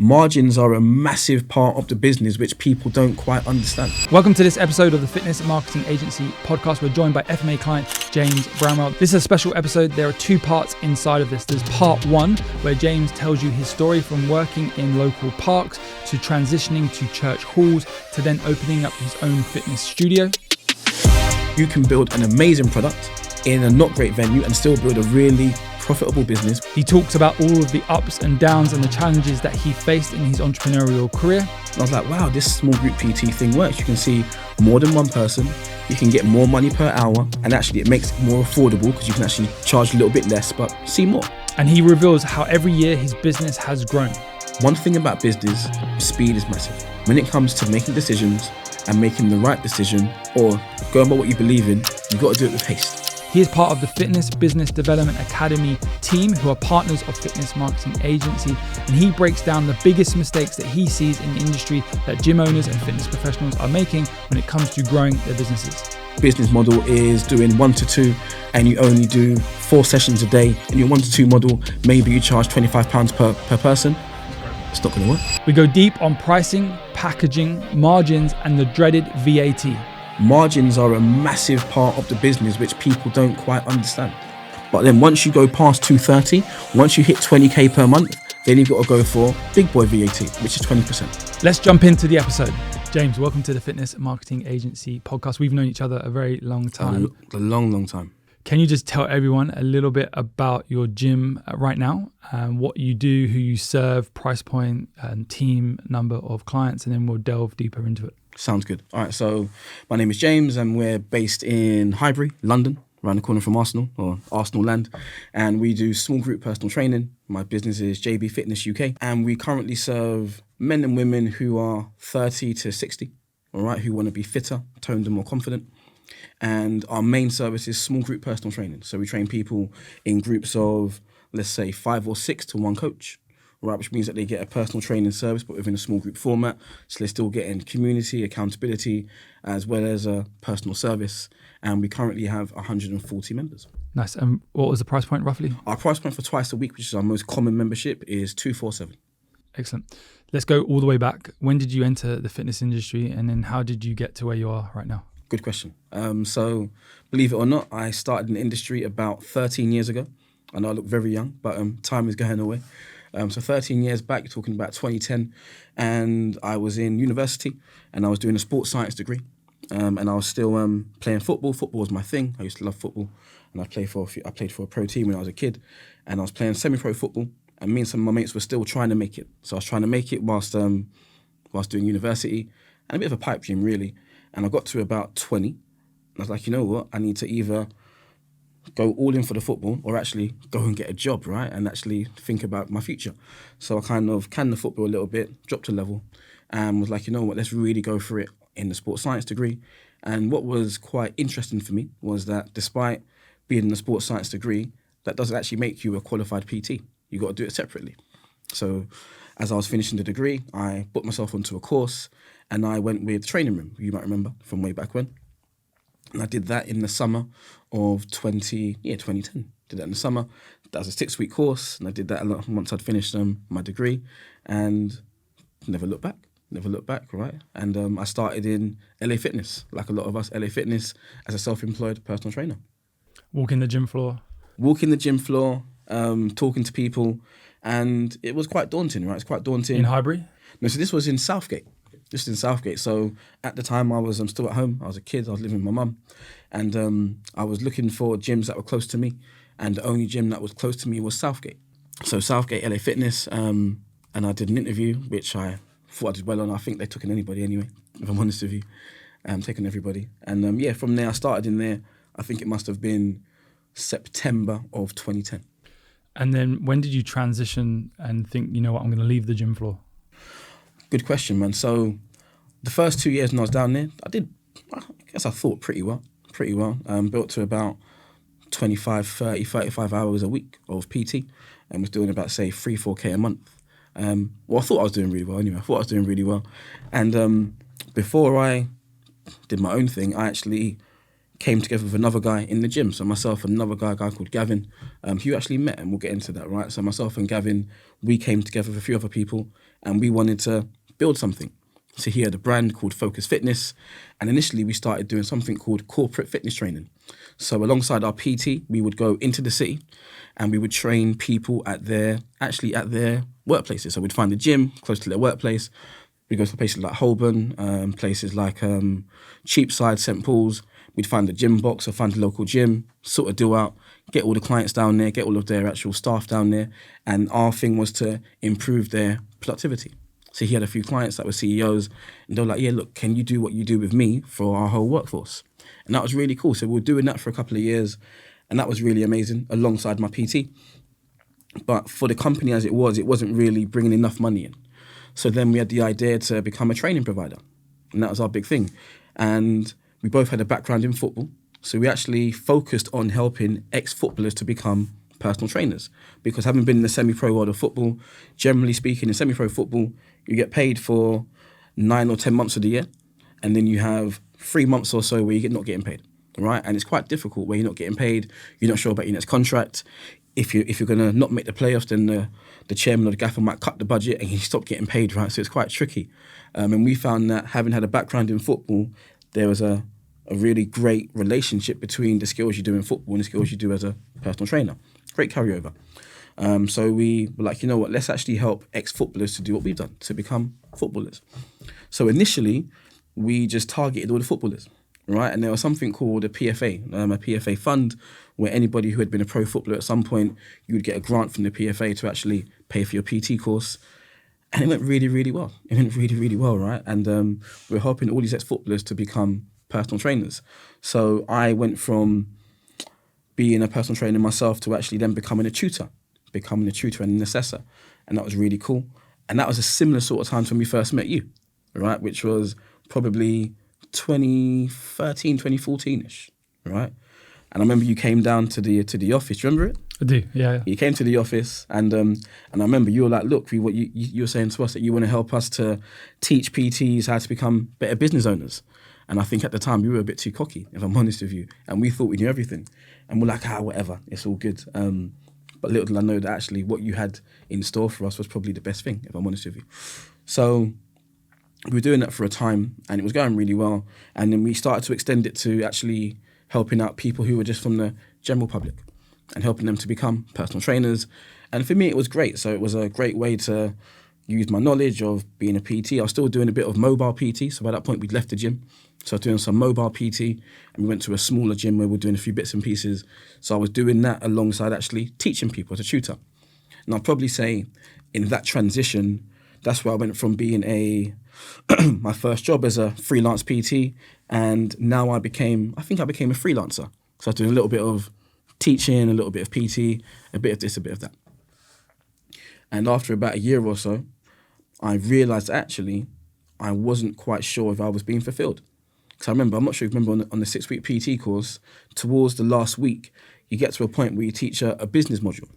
Margins are a massive part of the business which people don't quite understand. Welcome to this episode of the Fitness Marketing Agency podcast. We're joined by FMA client James Bramwell. This is a special episode. There are two parts inside of this. There's part one, where James tells you his story from working in local parks to transitioning to church halls to then opening up his own fitness studio. You can build an amazing product in a not great venue and still build a really profitable business. He talks about all of the ups and downs and the challenges that he faced in his entrepreneurial career. And I was like, wow, this small group PT thing works. You can see more than one person, you can get more money per hour, and actually it makes it more affordable because you can actually charge a little bit less, but see more. And he reveals how every year his business has grown. One thing about business, speed is massive. When it comes to making decisions and making the right decision or going by what you believe in, you've got to do it with haste. He is part of the Fitness Business Development Academy team, who are partners of Fitness Marketing Agency, and he breaks down the biggest mistakes that he sees in the industry that gym owners and fitness professionals are making when it comes to growing their businesses. Business model is doing 1 to 2 and you only do 4 sessions a day. In your 1 to 2 model, maybe you charge £25 per person. It's not going to work. We go deep on pricing, packaging, margins, and the dreaded VAT. Margins are a massive part of the business which people don't quite understand. But then once you go past 230, once you hit 20k per month, then you've got to go for big boy VAT, which is 20%. Let's jump into the episode. James, welcome to the Fitness Marketing Agency podcast. We've known each other a very long time. A long time. Can you just tell everyone a little bit about your gym right now, what you do, who you serve, price point, and team, number of clients, and then we'll delve deeper into it. Sounds good. All right, so my name is James and we're based in Highbury, London, around the corner from Arsenal, or Arsenal land. And we do small group personal training. My business is JB Fitness UK. And we currently serve men and women who are 30 to 60, all right, who want to be fitter, toned and more confident. And our main service is small group personal training. So we train people in groups of, let's say, 5 or 6 to 1 coach. Right, which means that they get a personal training service, but within a small group format. So they're still getting community, accountability, as well as a personal service. And we currently have 140 members. Nice. And what was the price point roughly? Our price point for twice a week, which is our most common membership, is $247. Excellent. Let's go all the way back. When did you enter the fitness industry, and then how did you get to where you are right now? Good question. So believe it or not, I started in the industry about 13 years ago. I know I look very young, but time is going away. So 13 years back, talking about 2010, and I was in university and I was doing a sports science degree, and I was still playing football. Football was my thing. I used to love football, and I played for a pro team when I was a kid, and I was playing semi-pro football, and me and some of my mates were still trying to make it. So I was trying to make it whilst doing university, and a bit of a pipe dream really. And I got to about 20, and I was like, you know what, I need to either go all in for the football or actually go and get a job, right? And actually think about my future. So I kind of canned the football a little bit, dropped a level, and was like, you know what, let's really go for it in the sports science degree. And what was quite interesting for me was that despite being in a sports science degree, that doesn't actually make you a qualified PT. You got to do it separately. So as I was finishing the degree, I booked myself onto a course and I went with Training Room, you might remember from way back when. And I did that in the summer of 2010. Did that in the summer. That was a 6-week course, and I did that once I'd finished my degree, and never looked back, right? And I started in LA Fitness, like a lot of us, LA Fitness, as a self-employed personal trainer. Walking the gym floor, talking to people, and it was quite daunting, right? It's quite daunting. In Highbury? No, so this was in Southgate. So at the time I'm still at home. I was a kid. I was living with my mum, and I was looking for gyms that were close to me, and the only gym that was close to me was Southgate. So Southgate, LA Fitness, and I did an interview, which I thought I did well on. I think they took in anybody anyway, if I'm honest with you, taking everybody. And from there I started in there. I think it must have been September of 2010. And then when did you transition and think, you know what, I'm going to leave the gym floor? Good question, man. So the first 2 years when I was down there, I thought pretty well. Built to about 25, 30, 35 hours a week of PT, and was doing about, say, 3-4K a month. I thought I was doing really well anyway. And before I did my own thing, I actually came together with another guy in the gym. So myself and another guy, a guy called Gavin, who you actually met, and we'll get into that, right? So myself and Gavin, we came together with a few other people, and we wanted to build something. So he had a brand called Focus Fitness, and initially we started doing something called corporate fitness training. So alongside our PT, we would go into the city and we would train people at their workplaces. So we'd find a gym close to their workplace. We'd go to places like Holborn, places like Cheapside, St. Paul's. We'd find a gym box or find a local gym, sort of deal out, get all the clients down there, get all of their actual staff down there. And our thing was to improve their productivity. So he had a few clients that were CEOs, and they were like, yeah, look, can you do what you do with me for our whole workforce? And that was really cool. So we were doing that for a couple of years, and that was really amazing alongside my PT. But for the company as it wasn't really bringing enough money in. So then we had the idea to become a training provider, and that was our big thing. And we both had a background in football, so we actually focused on helping ex-footballers to become personal trainers, because having been in the semi-pro world of football, generally speaking, in semi-pro football, you get paid for 9 or 10 months of the year, and then you have 3 months or so where you're not getting paid, right? And it's quite difficult where you're not getting paid, you're not sure about your next contract. If you're going to not make the playoffs, then the chairman or the gaffer might cut the budget and you stop getting paid, right? So it's quite tricky. And we found that having had a background in football, there was a really great relationship between the skills you do in football and the skills you do as a personal trainer. Great carryover. So we were like, you know what, let's actually help ex-footballers to do what we've done, to become footballers. So initially, we just targeted all the footballers, right? And there was something called a PFA, a PFA fund, where anybody who had been a pro footballer at some point, you would get a grant from the PFA to actually pay for your PT course. And it went really, really well. It went really, really well, right? And we were helping all these ex-footballers to become personal trainers. So I went from being a personal trainer myself to actually then becoming a tutor and an assessor. And that was really cool. And that was a similar sort of time to when we first met you, right? Which was probably 2013, 2014-ish, right? And I remember you came down to the office. Do you remember it? I do, yeah. You came to the office, and I remember you were like, look, you were saying to us that you want to help us to teach PTs how to become better business owners. And I think at the time you were a bit too cocky, if I'm honest with you. And we thought we knew everything. And we're like, whatever, it's all good. But little did I know that actually what you had in store for us was probably the best thing, if I'm honest with you. So we were doing that for a time, and it was going really well. And then we started to extend it to actually helping out people who were just from the general public and helping them to become personal trainers. And for me, it was great. So it was a great way to use my knowledge of being a PT. I was still doing a bit of mobile PT. So by that point, we'd left the gym. So I was doing some mobile PT, and we went to a smaller gym where we were doing a few bits and pieces. So I was doing that alongside actually teaching people as a tutor. And I'll probably say in that transition, that's where I went from being my first job as a freelance PT, and now I became a freelancer. So I was doing a little bit of teaching, a little bit of PT, a bit of this, a bit of that. And after about a year or so, I realised actually I wasn't quite sure if I was being fulfilled. Because I'm not sure if you remember on the 6-week PT course, towards the last week, you get to a point where you teach a business module,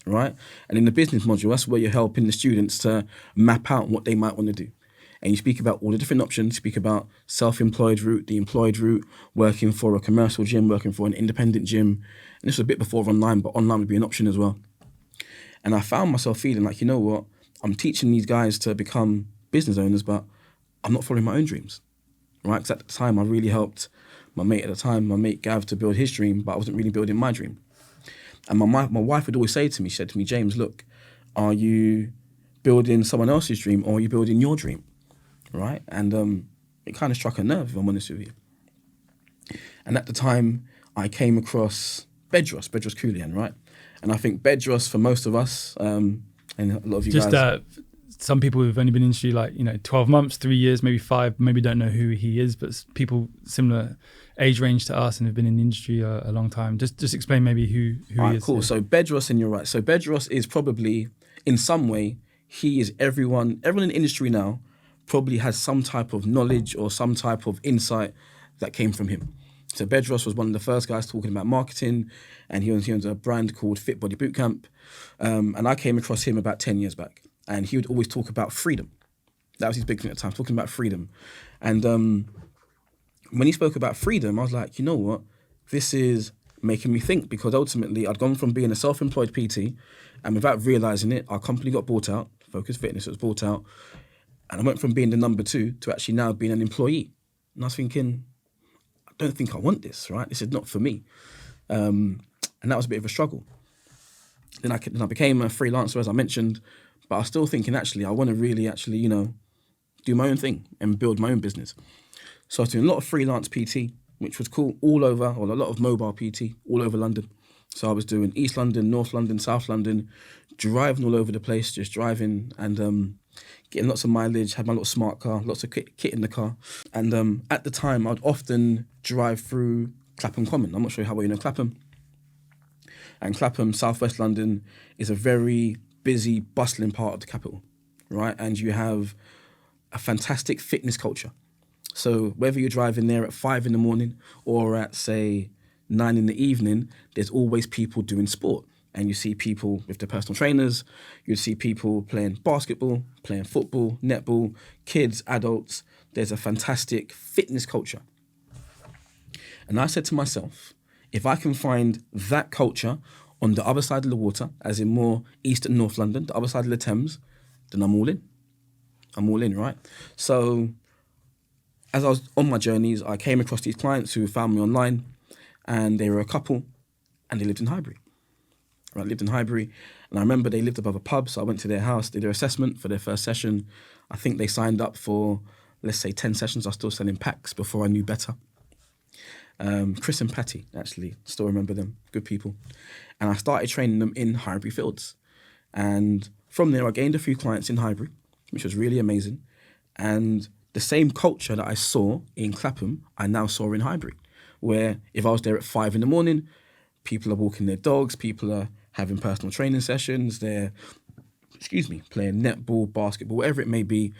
right? And in the business module, that's where you're helping the students to map out what they might want to do. And you speak about all the different options, speak about self-employed route, the employed route, working for a commercial gym, working for an independent gym. And this was a bit before online, but online would be an option as well. And I found myself feeling like, you know what, I'm teaching these guys to become business owners, but I'm not following my own dreams, right? Because at the time, I really helped my mate Gav, to build his dream, but I wasn't really building my dream. And my wife would always say to me, she said to me, James, look, are you building someone else's dream or are you building your dream, right? And it kind of struck a nerve, if I'm honest with you. And at the time, I came across Bedros Koulian, right? And I think Bedros, for most of us, and a lot of you guys... some people who've only been in the industry 12 months, 3 years, maybe 5, maybe don't know who he is, but people similar age range to us and have been in the industry a long time. Just explain maybe who he is. Cool. Yeah. So Bedros, and you're right. So Bedros is probably, in some way, he is everyone in the industry now probably has some type of knowledge or some type of insight that came from him. So Bedros was one of the first guys talking about marketing, and he owns a brand called Fit Body Bootcamp. And I came across him about 10 years back. And he would always talk about freedom. That was his big thing at the time, talking about freedom. And when he spoke about freedom, I was like, you know what? This is making me think, because ultimately I'd gone from being a self-employed PT, and without realizing it, our company got bought out. Focus Fitness was bought out, and I went from being the number 2 to actually now being an employee. And I was thinking, I don't think I want this, right? This is not for me. And that was a bit of a struggle. Then I became a freelancer, as I mentioned, but I was still thinking, actually, I want to really actually, do my own thing and build my own business. So I was doing a lot of freelance PT, which was cool, all over, or a lot of mobile PT, all over London. So I was doing East London, North London, South London, driving all over the place, just driving and getting lots of mileage, had my little smart car, lots of kit in the car. And at the time, I'd often drive through Clapham Common. I'm not sure how well you know Clapham. And Clapham, Southwest London, is a very busy, bustling part of the capital, right? And you have a fantastic fitness culture. So whether you're driving there at 5 in the morning or at, say, 9 in the evening, there's always people doing sport. And you see people with their personal trainers, you see people playing basketball, playing football, netball, kids, adults. There's a fantastic fitness culture. And I said to myself, if I can find that culture on the other side of the water, as in more East and North London, the other side of the Thames, then I'm all in. I'm all in, right? So as I was on my journeys, I came across these clients who found me online, and they were a couple, and they lived in Highbury. Right, lived in Highbury, and I remember they lived above a pub, so I went to their house, did their assessment for their first session. I think they signed up for, let's say, 10 sessions. I was still selling packs before I knew better. Chris and Patty, actually, still remember them, good people. And I started training them in Highbury Fields. And from there, I gained a few clients in Highbury, which was really amazing. And the same culture that I saw in Clapham, I now saw in Highbury, where if I was there at 5 in the morning, people are walking their dogs, people are having personal training sessions, they're, playing netball, basketball, whatever it may be,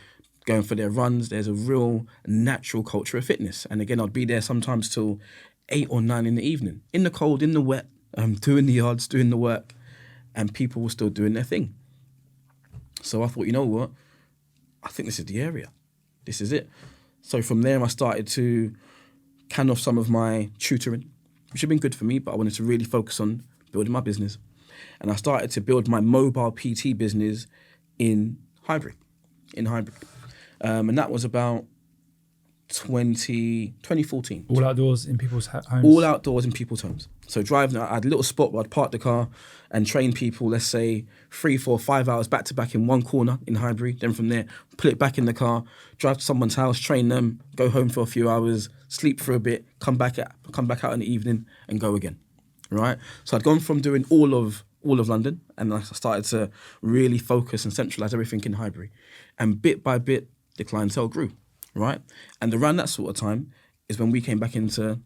going for their runs. There's a real natural culture of fitness. And again, I'd be there sometimes till 8 or 9 in the evening, in the cold, in the wet, doing the yards, doing the work, and people were still doing their thing. So I thought, you know what? I think this is the area. This is it. So from there, I started to can off some of my tutoring, which had been good for me, but I wanted to really focus on building my business. And I started to build my mobile PT business in Highbury. And that was about 2014. All outdoors in people's homes? All outdoors in people's homes. So driving, I had a little spot where I'd park the car and train people, let's say 3, 4, 5 hours back to back in one corner in Highbury. Then from there, put it back in the car, drive to someone's house, train them, go home for a few hours, sleep for a bit, come back out in the evening and go again, right? So I'd gone from doing all of London, and I started to really focus and centralise everything in Highbury. And bit by bit, the clientele grew, right? And around that sort of time is when we came back into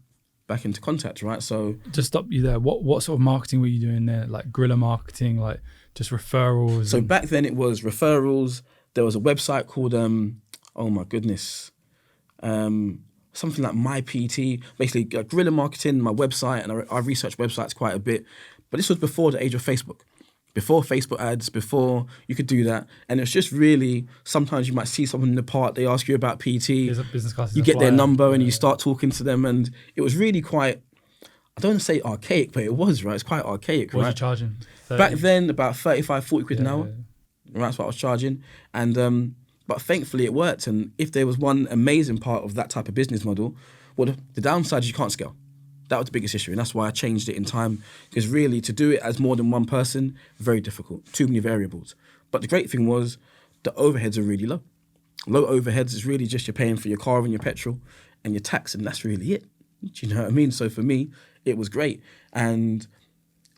contact, right? So just stop you there. What sort of marketing were you doing there? Like guerrilla marketing, like just referrals? So back then it was referrals. There was a website called oh my goodness, something like My PT. Basically, guerrilla marketing. My website, and I researched websites quite a bit. But this was before the age of Facebook. Before Facebook ads, before you could do that. And it's just really, sometimes you might see someone in the park, they ask you about PT, you get their number and you start talking to them. And it was really quite, I don't want to say archaic, but it was, right? It's quite archaic, what right? was you charging? 30? Back then, about 35, 40 quid an hour. Yeah. Right, that's what I was charging. And but thankfully it worked. And if there was one amazing part of that type of business model, well, the downside is you can't scale. That was the biggest issue, and that's why I changed it in time, because really to do it as more than one person, very difficult, too many variables. But the great thing was the overheads are really low. Low overheads is really just you're paying for your car and your petrol and your tax, and that's really it. Do you know what I mean? So for me, it was great. And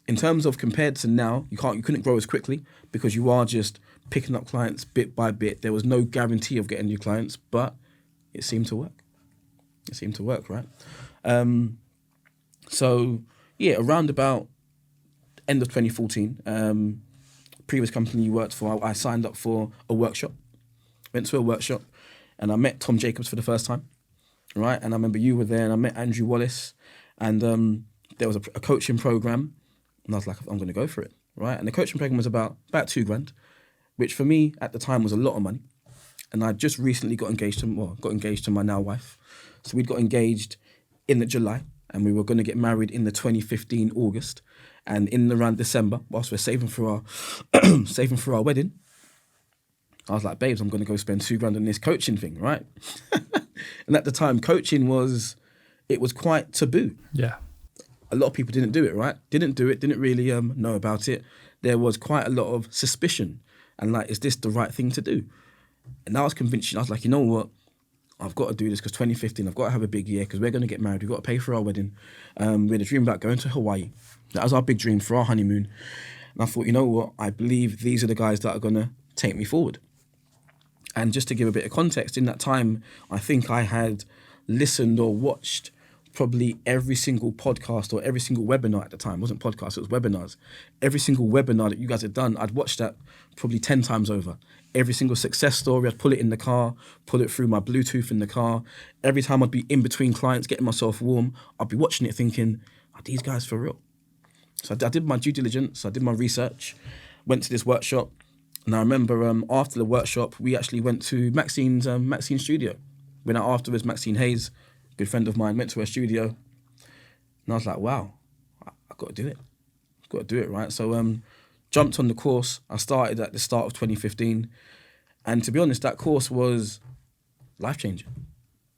in terms of compared to now, you couldn't grow as quickly because you are just picking up clients bit by bit. There was no guarantee of getting new clients, but it seemed to work. It seemed to work, right? So, yeah, around about end of 2014, previous company you worked for, I signed up for a workshop. Went to a workshop and I met Tom Jacobs for the first time, right? And I remember you were there and I met Andrew Wallace, and there was a coaching program, and I was like, I'm going to go for it, right? And the coaching program was about $2,000, which for me at the time was a lot of money. And I just recently got engaged to my now wife. So we'd got engaged in the July, and we were going to get married in the 2015 August. And in around December, whilst we're saving for our wedding, I was like, babes, I'm going to go spend $2,000 on this coaching thing, right? And at the time, coaching was quite taboo. Yeah. A lot of people didn't do it, right? Didn't really know about it. There was quite a lot of suspicion and like, is this the right thing to do? And I was convinced, I was like, you know what? I've got to do this because 2015, I've got to have a big year because we're going to get married. We've got to pay for our wedding. We had a dream about going to Hawaii. That was our big dream for our honeymoon. And I thought, you know what? I believe these are the guys that are going to take me forward. And just to give a bit of context, in that time, I think I had listened or watched probably every single podcast or every single webinar at the time. It wasn't podcasts, it was webinars. Every single webinar that you guys had done, I'd watched that probably 10 times over. Every single success story, I'd pull it in the car, pull it through my Bluetooth in the car. Every time I'd be in between clients, getting myself warm, I'd be watching it thinking, are these guys for real? So I did my due diligence, I did my research, went to this workshop. And I remember after the workshop, we actually went to Maxine's studio. Went out afterwards, Maxine Hayes, good friend of mine, went to her studio. And I was like, wow, I've got to do it. I've got to do it, right? So jumped on the course. I started at the start of 2015. And to be honest, that course was life-changing.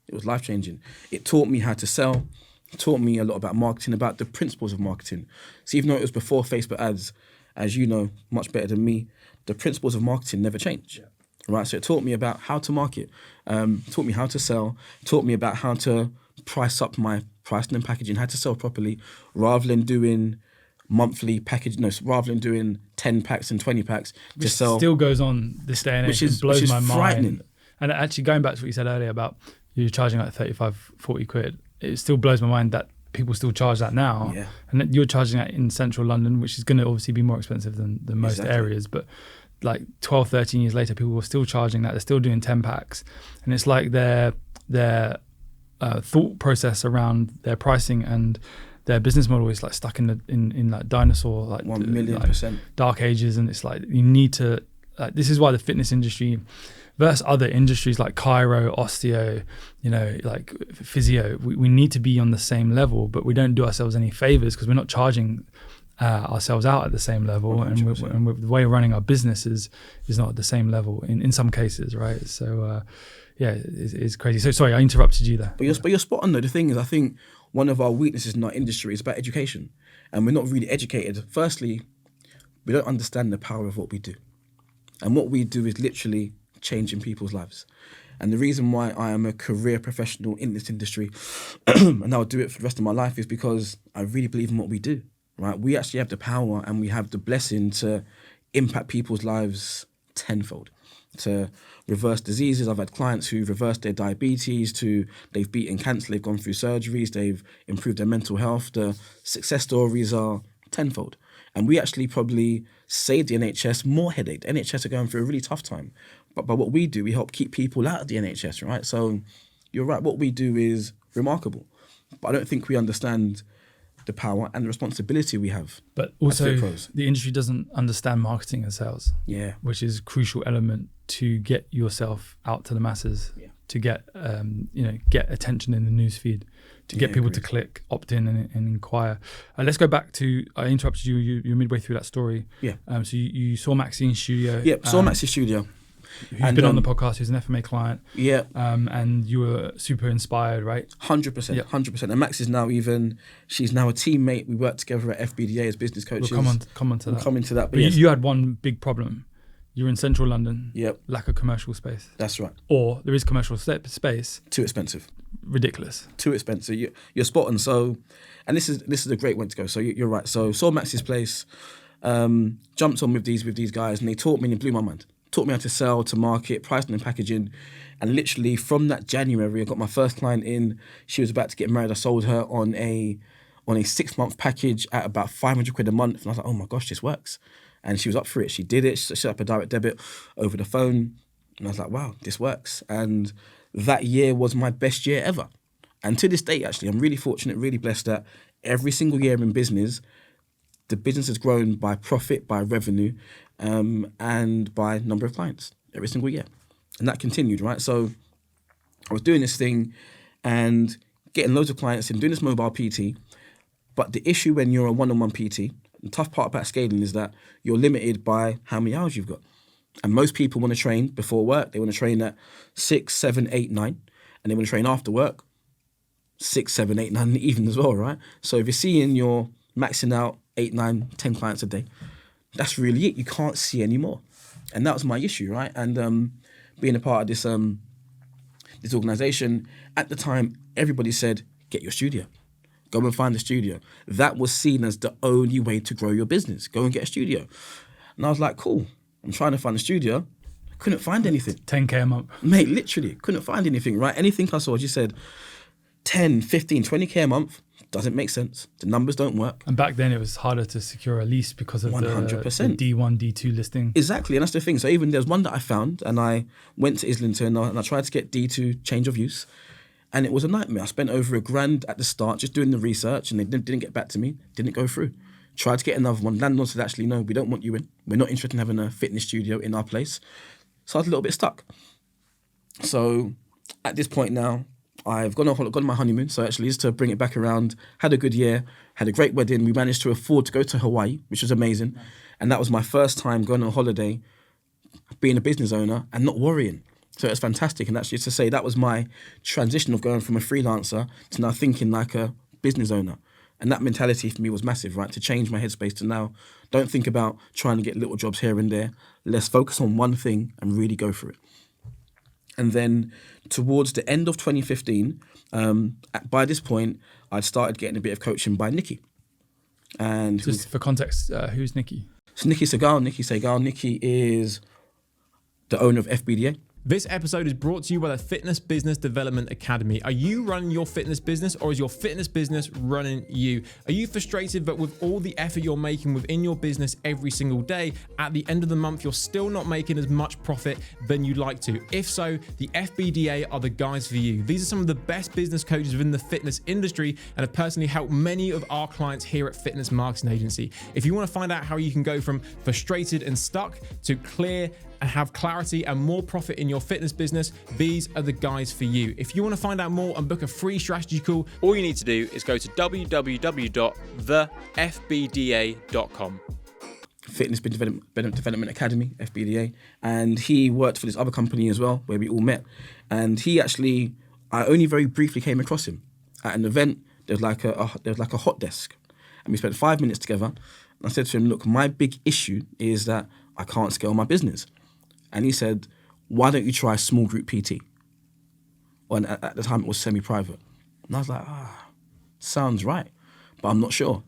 It was life-changing. It taught me how to sell. It taught me a lot about marketing, about the principles of marketing. So even though it was before Facebook ads, as you know much better than me, the principles of marketing never change. Yeah. Right, so it taught me about how to market, taught me how to sell, taught me about how to price up my pricing and packaging, how to sell properly, rather than doing monthly package, rather than doing 10 packs and 20 packs to sell. Still goes on this day and age. It blows my mind. And actually going back to what you said earlier about you charging like 35, 40 quid, it still blows my mind that people still charge that now. Yeah. And that you're charging that in central London, which is going to obviously be more expensive than most areas, but like 12, 13 years later, people were still charging that. They're still doing 10 packs. And it's like their thought process around their pricing and their business model is like stuck in like dinosaur, like 1,000,000%. Dark ages. And it's like, you need to, this is why the fitness industry versus other industries like chiro, osteo, like physio, we need to be on the same level, but we don't do ourselves any favors because we're not charging ourselves out at the same level, and the way we're running our business is not at the same level in some cases, right? So it's crazy. So sorry, I interrupted you there. But you're spot on though. The thing is, I think one of our weaknesses in our industry is about education, and we're not really educated. Firstly, we don't understand the power of what we do, and what we do is literally changing people's lives. And the reason why I am a career professional in this industry, and I'll do it for the rest of my life, is because I really believe in what we do. Right, we actually have the power and we have the blessing to impact people's lives tenfold, to reverse diseases. I've had clients who've reversed their diabetes, they've beaten cancer, they've gone through surgeries, they've improved their mental health. The success stories are tenfold. And we actually probably save the NHS more headache. The NHS are going through a really tough time. But by what we do, we help keep people out of the NHS, right? So you're right, what we do is remarkable. But I don't think we understand the power and the responsibility we have. But also the industry doesn't understand marketing and sales, which is a crucial element to get yourself out to the masses, to get get attention in the news feed, to get people to click, opt in and inquire. Let's go back to, I interrupted you, you're midway through that story. So you saw Maxine's studio. Saw Maxine's studio. Who's been on the podcast, who's an FMA client. And you were super inspired, right? 100%, 100%. And Max is now she's now a teammate. We work together at FBDA as business coaches. We'll come on to that. We'll come into that. But you had one big problem. You're in central London. Lack of commercial space. That's right. Or there is commercial space. Too expensive. Ridiculous. Too expensive. You're spot on. So, and this is a great way to go. So you're right. So saw Max's place, jumped on with these guys, and they taught me and it blew my mind. Taught me how to sell, to market, pricing and packaging. And literally from that January, I got my first client in. She was about to get married. I sold her on a 6-month package at about 500 quid a month. And I was like, oh my gosh, this works. And she was up for it. She did it. She set up a direct debit over the phone. And I was like, wow, this works. And that year was my best year ever. And to this day, actually, I'm really fortunate, really blessed that every single year in business, the business has grown by profit, by revenue, and by number of clients every single year. And that continued, right? So I was doing this thing and getting loads of clients and doing this mobile PT. But the issue when you're a one-on-one PT, the tough part about scaling is that you're limited by how many hours you've got. And most people want to train before work. They want to train at 6, 7, 8, 9. And they want to train after work, 6, 7, 8, 9 in the evening as well, right? So if you're seeing you're maxing out 8, 9, 10 clients a day, that's really it. You can't see any more. And that was my issue, right? And being a part of this organization, at the time, everybody said, get your studio. Go and find a studio. That was seen as the only way to grow your business. Go and get a studio. And I was like, cool. I'm trying to find a studio. I couldn't find anything. 10K a month. Mate, literally, couldn't find anything, right? Anything I saw, as you said, 10, 15, 20K a month, doesn't make sense. The numbers don't work. And back then it was harder to secure a lease because of 100%. the D1, D2 listing. Exactly, and that's the thing. So even there's one that I found, and I went to Islington and I tried to get D2 change of use. And it was a nightmare. I spent over $1,000 at the start just doing the research, and they didn't get back to me, didn't go through. Tried to get another one. Landlord said, actually, no, we don't want you in. We're not interested in having a fitness studio in our place. So I was a little bit stuck. So at this point now, I've gone on my honeymoon. So actually, just to bring it back around, had a good year, had a great wedding. We managed to afford to go to Hawaii, which was amazing. Nice. And that was my first time going on holiday, being a business owner and not worrying. So it was fantastic. And actually, to say that was my transition of going from a freelancer to now thinking like a business owner. And that mentality for me was massive, right? To change my headspace to now, don't think about trying to get little jobs here and there. Let's focus on one thing and really go for it. And then towards the end of 2015, by this point, I'd started getting a bit of coaching by Nikki. And just for context, who's Nikki? So Nikki Segal. Nikki is the owner of FBDA. This episode is brought to you by the Fitness Business Development Academy. Are you running your fitness business, or is your fitness business running you? Are you frustrated that with all the effort you're making within your business every single day, at the end of the month, you're still not making as much profit than you'd like to? If so, the FBDA are the guys for you. These are some of the best business coaches within the fitness industry and have personally helped many of our clients here at Fitness Marketing Agency. If you want to find out how you can go from frustrated and stuck to clear and have clarity and more profit in your fitness business, these are the guys for you. If you want to find out more and book a free strategy call, all you need to do is go to www.thefbda.com. Fitness Development Academy, FBDA. And he worked for this other company as well, where we all met. And he actually, I only very briefly came across him at an event. There was like a hot desk. And we spent 5 minutes together. And I said to him, look, my big issue is that I can't scale my business. And he said, why don't you try small group PT? And at the time it was semi-private. And I was like, sounds right, but I'm not sure.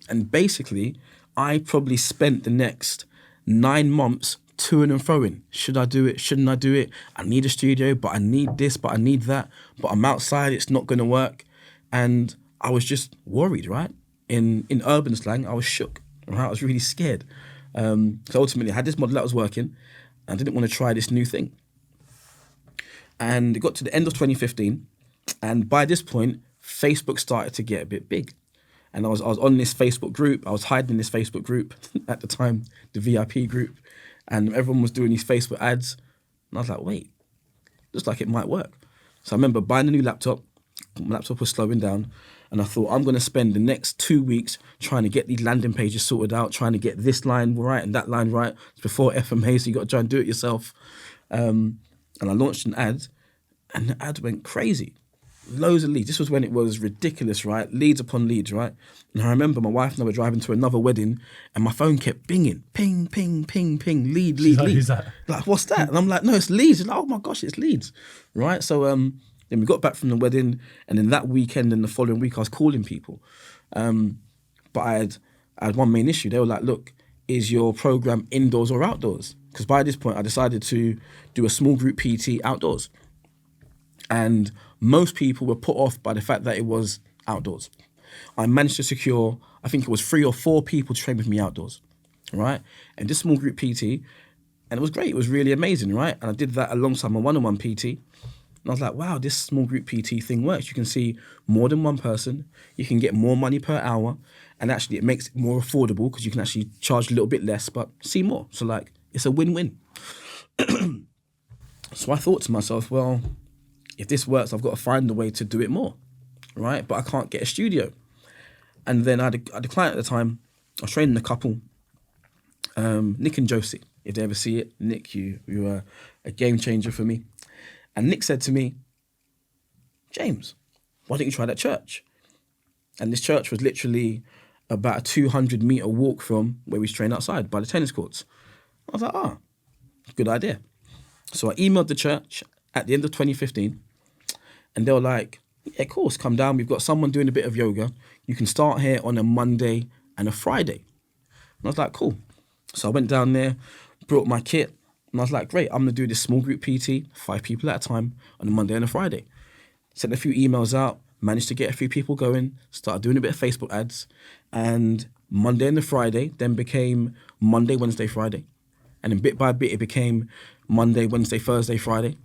And basically, I probably spent the next 9 months to-ing and fro-ing. Should I do it? Shouldn't I do it? I need a studio, but I need this, but I need that. But I'm outside, it's not going to work. And I was just worried, right? In urban slang, I was shook, right? I was really scared. So ultimately, I had this model that was working. I didn't want to try this new thing. And it got to the end of 2015. And by this point, Facebook started to get a bit big. And I was on this Facebook group. I was hiding in this Facebook group at the time, the VIP group. And everyone was doing these Facebook ads. And I was like, wait, looks like it might work. So I remember buying a new laptop. My laptop was slowing down. And I thought, I'm going to spend the next 2 weeks trying to get these landing pages sorted out, trying to get this line right and that line right. It's before FMA, so you got to try and do it yourself. And I launched an ad, and the ad went crazy. Loads of leads. This was when it was ridiculous, right? Leads upon leads, right? And I remember my wife and I were driving to another wedding, and my phone kept binging. Ping, ping, ping, ping, lead. Who's that? Like, what's that? And I'm like, no, it's leads. She's like, oh my gosh, it's leads, right? So then we got back from the wedding, and then that weekend and the following week, I was calling people. But I had one main issue. They were like, look, is your program indoors or outdoors? Because by this point, I decided to do a small group PT outdoors. And most people were put off by the fact that it was outdoors. I managed to secure, I think it was 3 or 4 people to train with me outdoors, right? And this small group PT, and it was great. It was really amazing, right? And I did that alongside my one-on-one PT. And I was like, wow, this small group PT thing works. You can see more than one person. You can get more money per hour. And actually, it makes it more affordable because you can actually charge a little bit less, but see more. So, like, it's a win-win. So I thought to myself, well, if this works, I've got to find a way to do it more, right? But I can't get a studio. And then I had a client at the time. I was training a couple, Nick and Josie. If they ever see it, Nick, you were a game changer for me. And Nick said to me, James, why don't you try that church? And this church was literally about a 200-meter walk from where we train outside by the tennis courts. I was like, good idea. So I emailed the church at the end of 2015, and they were like, yeah, of course, come down. We've got someone doing a bit of yoga. You can start here on a Monday and a Friday. And I was like, cool. So I went down there, brought my kit, and I was like, great, I'm going to do this small group PT, 5 people at a time, on a Monday and a Friday. Sent a few emails out, managed to get a few people going, started doing a bit of Facebook ads, and Monday and the Friday then became Monday, Wednesday, Friday. And then bit by bit, it became Monday, Wednesday, Thursday, Friday.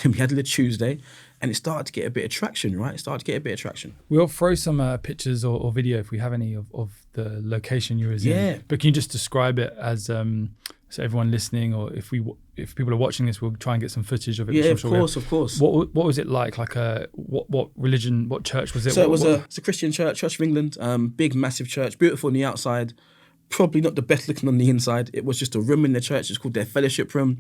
Then we had the Tuesday, and it started to get a bit of traction, right? It started to get a bit of traction. We'll throw some pictures or video if we have any of the location you was in. But can you just describe it as so everyone listening, or if people are watching this, we'll try and get some footage of it. Yeah, of course. What was it like? Like what religion? What church was it? So it's a Christian church, Church of England. Big, massive church, beautiful on the outside. Probably not the best looking on the inside. It was just a room in the church. It's called their fellowship room.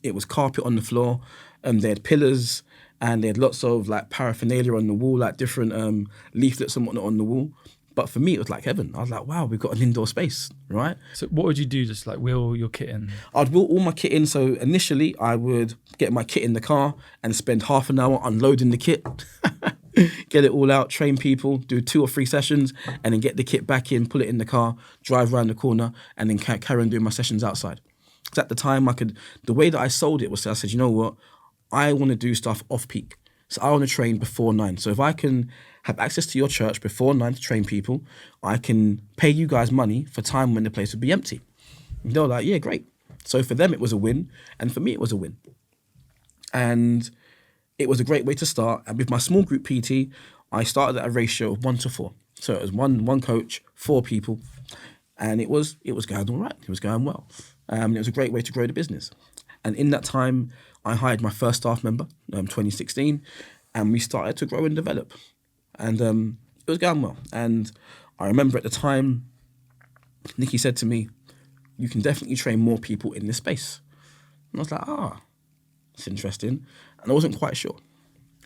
It was carpet on the floor. They had pillars, and they had lots of like paraphernalia on the wall, like different leaflets and whatnot on the wall. But for me, it was like heaven. I was like, wow, we've got an indoor space, right? So what would you do? Just like wheel your kit in? I'd wheel all my kit in. So initially, I would get my kit in the car and spend half an hour unloading the kit. Get it all out, train people, do 2 or 3 sessions, and then get the kit back in, pull it in the car, drive around the corner, and then carry on doing my sessions outside. Because at the time, the way that I sold it was, I said, you know what? I want to do stuff off-peak. So I want to train before 9. So if I can have access to your church before 9 to train people, I can pay you guys money for time when the place would be empty. And they were like, yeah, great. So for them, it was a win. And for me, it was a win. And it was a great way to start. And with my small group PT, I started at a ratio of 1-4. So it was one coach, 4 people. And it was going all right. It was going well. It was a great way to grow the business. And in that time, I hired my first staff member, 2016, and we started to grow and develop. And it was going well. And I remember at the time, Nikki said to me, you can definitely train more people in this space. And I was like, that's interesting. And I wasn't quite sure,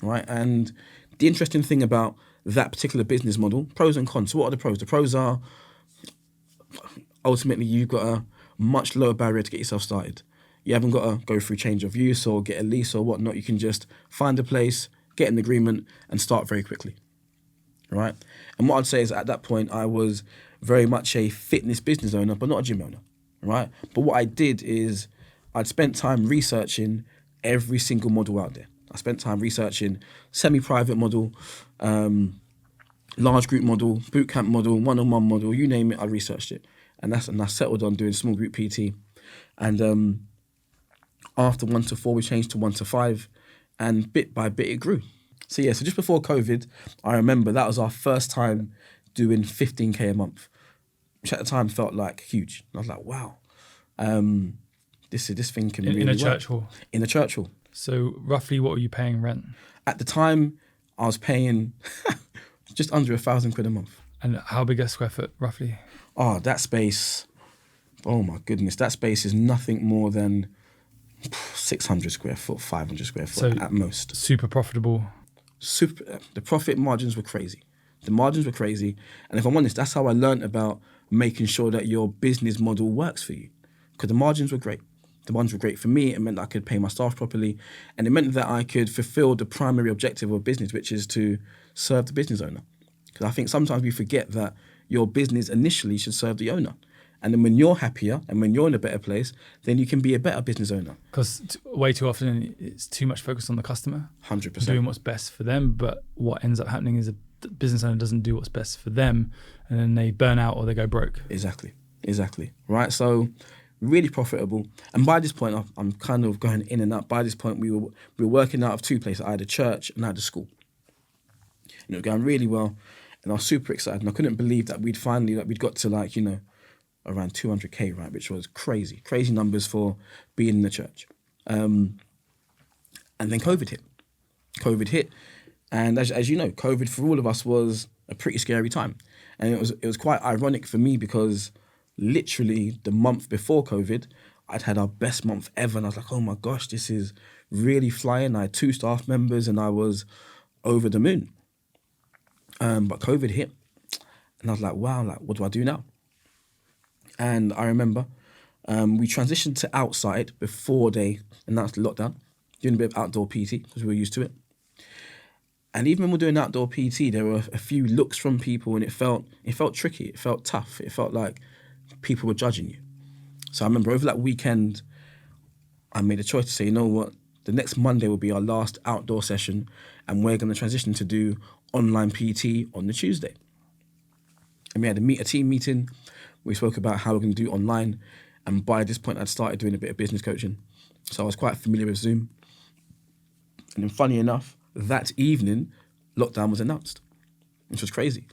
right? And the interesting thing about that particular business model, pros and cons. So what are the pros? The pros are, ultimately, you've got a much lower barrier to get yourself started. You haven't got to go through change of use or get a lease or whatnot. You can just find a place, get an agreement, and start very quickly, right? And what I'd say is at that point, I was very much a fitness business owner, but not a gym owner, right? But what I did is I'd spent time researching every single model out there. I spent time researching semi-private model, large group model, bootcamp model, one-on-one model, you name it, I researched it. And I settled on doing small group PT. And after 1-4, we changed to 1-5, and bit by bit it grew. So just before COVID, I remember that was our first time doing 15K a month, which at the time felt like huge. And I was like, wow, this thing can really work. In a church hall? In a church hall. So roughly what were you paying rent? At the time, I was paying just under £1,000 a month. And how big a square foot, roughly? Oh, that space, oh my goodness, that space is nothing more than 600 square foot, 500 square foot at most. Super profitable. The profit margins were crazy. The margins were crazy. And if I'm honest, that's how I learned about making sure that your business model works for you. Because the margins were great. The margins were great for me. It meant that I could pay my staff properly. And it meant that I could fulfill the primary objective of business, which is to serve the business owner. Because I think sometimes we forget that your business initially should serve the owner. And then when you're happier and when you're in a better place, then you can be a better business owner. Because way too often it's too much focus on the customer. 100%. Doing what's best for them. But what ends up happening is the business owner doesn't do what's best for them, and then they burn out or they go broke. Exactly. Right? So really profitable. And by this point, I'm kind of going in and out. By this point, we were working out of 2 places. I had a church and I had a school. And it was going really well. And I was super excited. And I couldn't believe that we'd got to around 200K, right? Which was crazy numbers for being in the church. And then COVID hit. And as you know, COVID for all of us was a pretty scary time. And it was quite ironic for me because literally the month before COVID, I'd had our best month ever. And I was like, oh my gosh, this is really flying. I had 2 staff members and I was over the moon. But COVID hit. And I was like, wow, like, what do I do now? And I remember we transitioned to outside before they announced the lockdown, doing a bit of outdoor PT because we were used to it. And even when we're doing outdoor PT, there were a few looks from people and it felt tricky. It felt tough. It felt like people were judging you. So I remember over that weekend, I made a choice to say, you know what, the next Monday will be our last outdoor session and we're going to transition to do online PT on the Tuesday. And we had a team meeting. We spoke about how we're going to do online. And by this point, I'd started doing a bit of business coaching. So I was quite familiar with Zoom. And then funny enough, that evening, lockdown was announced, which was crazy.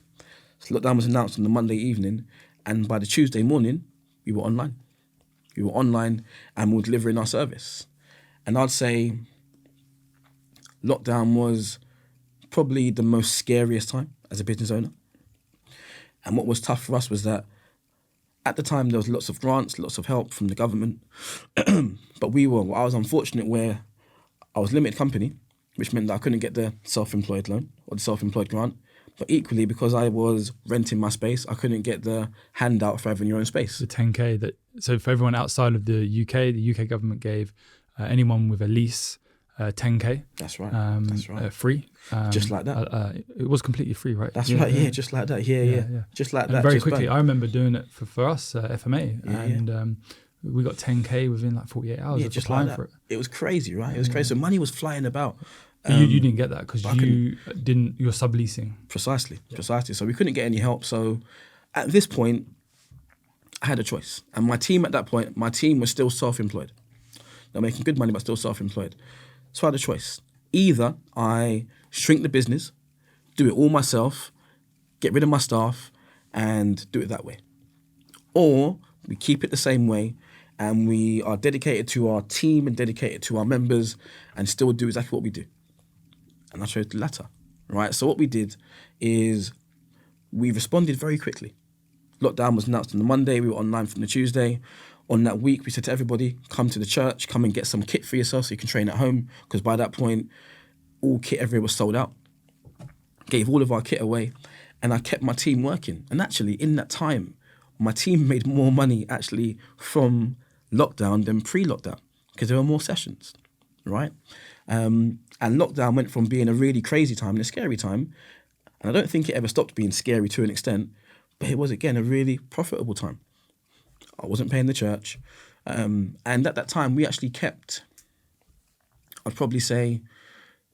So lockdown was announced on the Monday evening. And by the Tuesday morning, we were online. We were online and we were delivering our service. And I'd say lockdown was probably the most scariest time as a business owner. And what was tough for us was that at the time there was lots of grants, lots of help from the government. But I was unfortunate where I was a limited company, which meant that I couldn't get the self-employed loan or the self-employed grant. But equally, because I was renting my space, I couldn't get the handout for having your own space. The 10K so for everyone outside of the UK government gave anyone with a lease 10K. That's right. Free. Just like that. It was completely free, right? That's right. Yeah, just like that. Yeah. Just like and that. Very just quickly. bang. I remember doing it for us, FMA, and we got 10K within like 48 hours of just applying like that. for it. It was crazy, right? It was crazy. So money was flying about. You didn't get that because you were subleasing. Precisely. So we couldn't get any help. So at this point, I had a choice. And my team at that point, was still self-employed. They're making good money, but still self-employed. So I had a choice. Either I shrink the business, do it all myself, get rid of my staff, and do it that way. Or we keep it the same way, and we are dedicated to our team and dedicated to our members and still do exactly what we do. And I chose the latter, right? So what we did is we responded very quickly. Lockdown was announced on the Monday. We were online from the Tuesday. On that week, we said to everybody, come to the church, come and get some kit for yourself so you can train at home. Because by that point, all kit everywhere was sold out. Gave all of our kit away. And I kept my team working. And actually, in that time, my team made more money actually from lockdown than pre-lockdown because there were more sessions, right? And lockdown went from being a really crazy time and a scary time. And I don't think it ever stopped being scary to an extent, but it was, again, a really profitable time. I wasn't paying the church. And at that time, we actually kept, I'd probably say,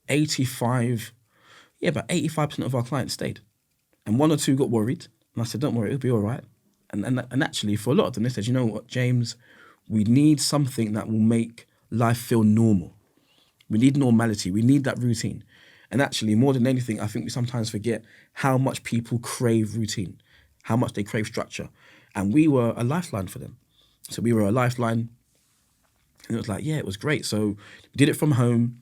about 85% of our clients stayed. And 1 or 2 got worried. And I said, don't worry, it'll be all right. And actually, for a lot of them, they said, you know what, James, we need something that will make life feel normal. We need normality. We need that routine. And actually, more than anything, I think we sometimes forget how much people crave routine, how much they crave structure. And we were a lifeline for them. So we were a lifeline. And it was like, yeah, it was great. So we did it from home.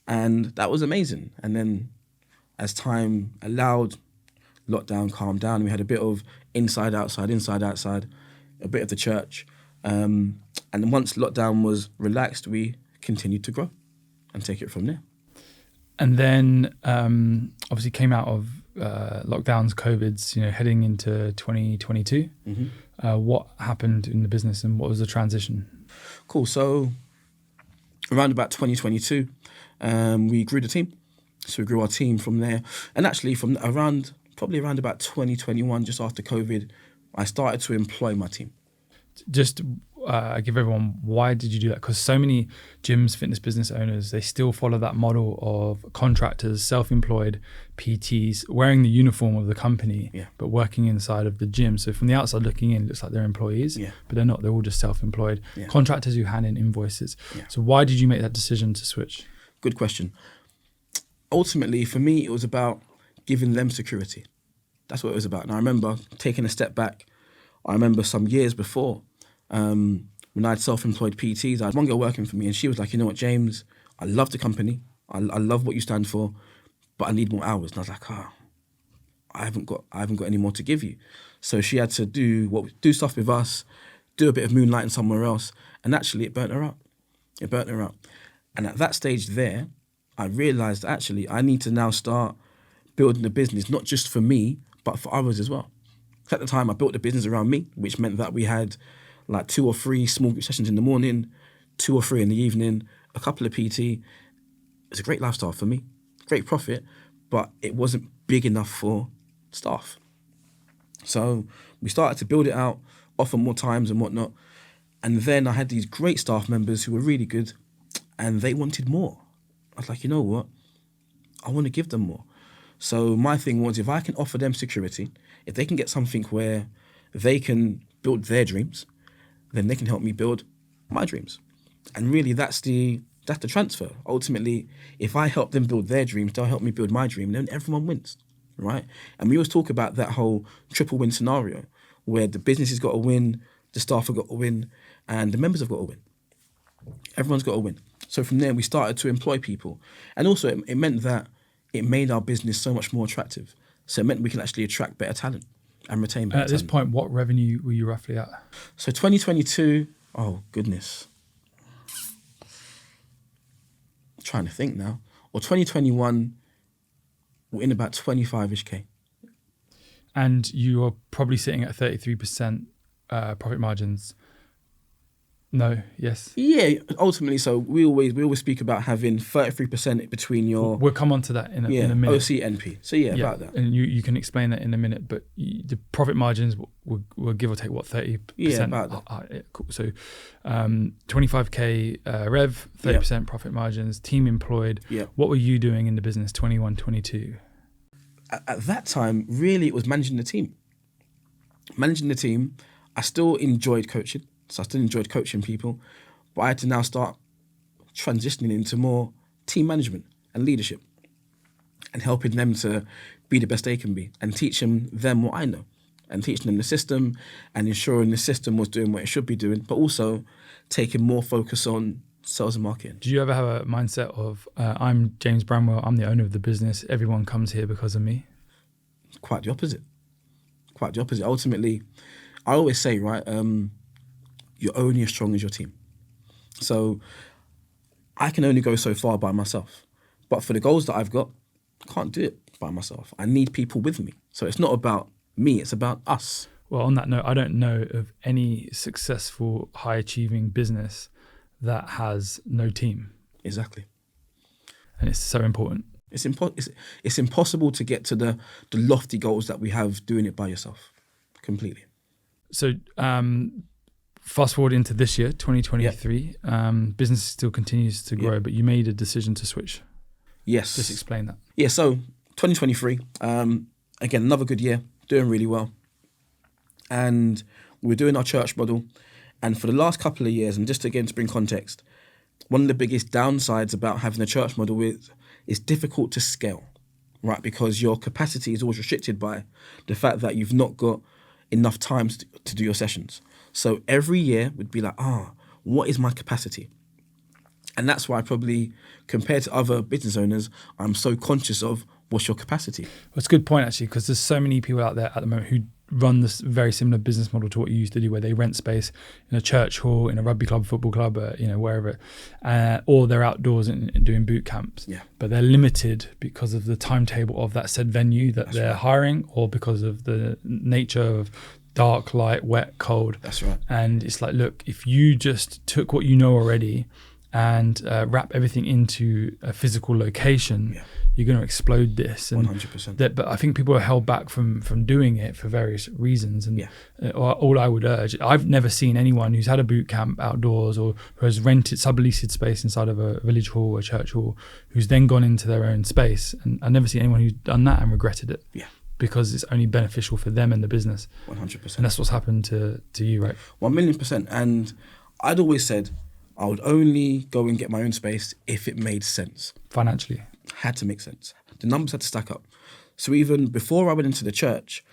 And that was amazing. And then as time allowed, lockdown calmed down. We had a bit of inside, outside, a bit of the church. And then once lockdown was relaxed, we continued to grow and take it from there. And then obviously came out of lockdowns, COVIDs, heading into 2022. Mm-hmm. What happened in the business and what was the transition? Cool. So around about 2022, we grew the team. So we grew our team from there. And actually from probably around about 2021, just after COVID, I started to employ my team. Just give everyone, why did you do that? Because so many gyms, fitness business owners, they still follow that model of contractors, self-employed PTs, wearing the uniform of the company, but working inside of the gym. So from the outside looking in, it looks like they're employees, but they're not. They're all just self-employed contractors who hand in invoices. So why did you make that decision to switch? Good question. Ultimately, for me, it was about giving them security. That's what it was about. And I remember taking a step back. I remember some years before, when I had self-employed PTs, I had one girl working for me and she was like, you know what, James, I love the company. I love what you stand for, but I need more hours. And I was like, I haven't got any more to give you. So she had to do stuff with us, do a bit of moonlighting somewhere else, and actually it burnt her out. And at that stage there, I realised actually I need to now start building a business, not just for me, but for others as well. At the time, I built the business around me, which meant that we had like 2 or 3 small group sessions in the morning, 2 or 3 in the evening, a couple of PT. It was a great lifestyle for me, great profit, but it wasn't big enough for staff. So we started to build it out, offer more times and whatnot. And then I had these great staff members who were really good and they wanted more. I was like, you know what? I want to give them more. So my thing was, if I can offer them security, if they can get something where they can build their dreams, then they can help me build my dreams. And really that's the transfer. Ultimately, if I help them build their dreams, they'll help me build my dream, then everyone wins, right? And we always talk about that whole triple win scenario where the business has got to win, the staff have got to win, and the members have got to win. Everyone's got to win. So from there, we started to employ people. And also it meant that it made our business so much more attractive. So it meant we can actually attract better talent and retain better At this talent. point, what revenue were you roughly at? So 2022, oh goodness. I'm trying to think now. Or 2021, we're in about 25-ish K. And you are probably sitting at 33% profit margins. No, yes. Yeah, ultimately. So we always speak about having 33% between your We'll come on to that in a minute. OC, NP. So yeah, about that. And you can explain that in a minute, but the profit margins will give or take, what, 30%? Yeah, about that. Cool. So 25K rev, 30% profit margins, team employed. Yeah. What were you doing in the business 21, 22? At that time, really, it was managing the team. Managing the team, I still enjoyed coaching. So I still enjoyed coaching people, but I had to now start transitioning into more team management and leadership and helping them to be the best they can be and teaching them what I know and teaching them the system and ensuring the system was doing what it should be doing, but also taking more focus on sales and marketing. Did you ever have a mindset of, I'm James Bramwell, I'm the owner of the business, everyone comes here because of me? Quite the opposite. Ultimately, I always say, right, you're only as strong as your team. So I can only go so far by myself. But for the goals that I've got, I can't do it by myself. I need people with me. So it's not about me, it's about us. Well, on that note, I don't know of any successful, high-achieving business that has no team. Exactly. And it's so important. It's impossible to get to the lofty goals that we have doing it by yourself. Completely. So fast forward into this year, 2023, business still continues to grow, but you made a decision to switch. Yes. Just explain that. Yeah, so 2023, again, another good year, doing really well. And we're doing our church model. And for the last couple of years, and just again to bring context, one of the biggest downsides about having a church model is it's difficult to scale, right? Because your capacity is always restricted by the fact that you've not got enough time to do your sessions. So every year would be like, what is my capacity? And that's why probably compared to other business owners, I'm so conscious of what's your capacity. Well, it's a good point actually, because there's so many people out there at the moment who run this very similar business model to what you used to do, where they rent space in a church hall, in a rugby club, football club, wherever, or they're outdoors and doing boot camps. Yeah. But they're limited because of the timetable of that said venue that they're hiring, or because of the nature of dark, light, wet, cold. That's right. And it's like, look, if you just took what you know already and wrap everything into a physical location, you're going to explode this. And 100%. But I think people are held back from doing it for various reasons. And all I would urge, I've never seen anyone who's had a boot camp outdoors or who has rented, subleased space inside of a village hall or a church hall, who's then gone into their own space. And I've never seen anyone who's done that and regretted it. Yeah. Because it's only beneficial for them and the business. 100%. And that's what's happened to you, right? 1,000,000%. And I'd always said I would only go and get my own space if it made sense. Financially. Had to make sense. The numbers had to stack up. So even before I went into the church,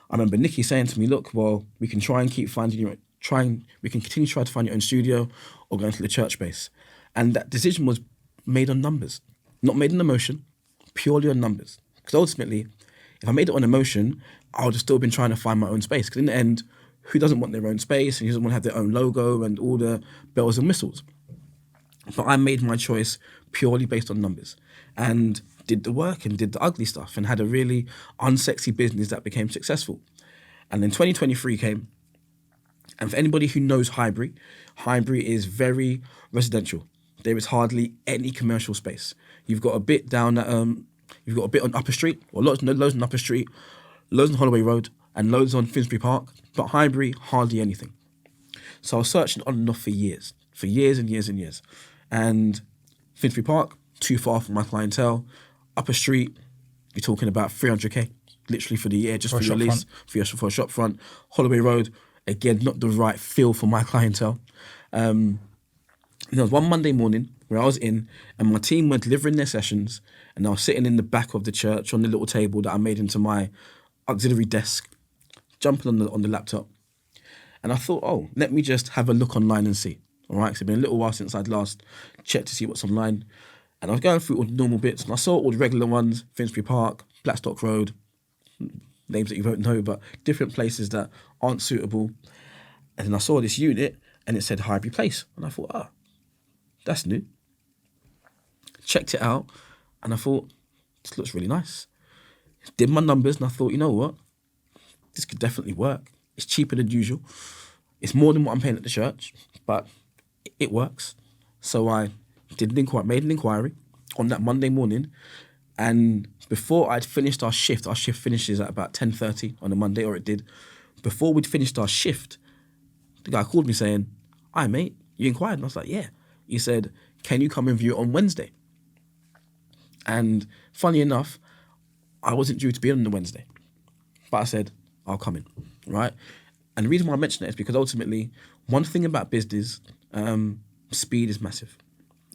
I remember Nikki saying to me, look, well, we can try and keep finding you, we can continue to try to find your own studio or go into the church space. And that decision was made on numbers, not made on emotion, purely on numbers. Because ultimately, if I made it on emotion, I would have still been trying to find my own space. Because in the end, who doesn't want their own space and who doesn't want to have their own logo and all the bells and whistles? But I made my choice purely based on numbers and did the work and did the ugly stuff and had a really unsexy business that became successful. And then 2023 came. And for anybody who knows Highbury is very residential. There is hardly any commercial space. You've got a bit down at, you've got a bit on Upper Street, or loads on Upper Street, loads on Holloway Road, and loads on Finsbury Park. But Highbury, hardly anything. So I was searching on and off for years and years and years. And Finsbury Park, too far from my clientele. Upper Street, you're talking about 300k, literally for the year, just for your lease, for a shop front. Holloway Road, again, not the right feel for my clientele. There was one Monday morning where I was in and my team were delivering their sessions and I was sitting in the back of the church on the little table that I made into my auxiliary desk, jumping on the laptop. And I thought, oh, let me just have a look online and see. All right, because it's been a little while since I'd last checked to see what's online. And I was going through all the normal bits and I saw all the regular ones, Finsbury Park, Blackstock Road, names that you won't know, but different places that aren't suitable. And then I saw this unit and it said Highbury Place. And I thought, that's new. Checked it out and I thought, this looks really nice. Did my numbers and I thought, you know what? This could definitely work. It's cheaper than usual. It's more than what I'm paying at the church, but it works. So I made an inquiry on that Monday morning, and before I'd finished our shift finishes at about 10:30 on a Monday, or it did. Before we'd finished our shift, the guy called me saying, "Hi mate, you inquired?" And I was like, "Yeah." He said, "Can you come and view it on Wednesday?" And funny enough, I wasn't due to be on the Wednesday, but I said, "I'll come in," right? And the reason why I mention that is because ultimately, one thing about business, speed is massive.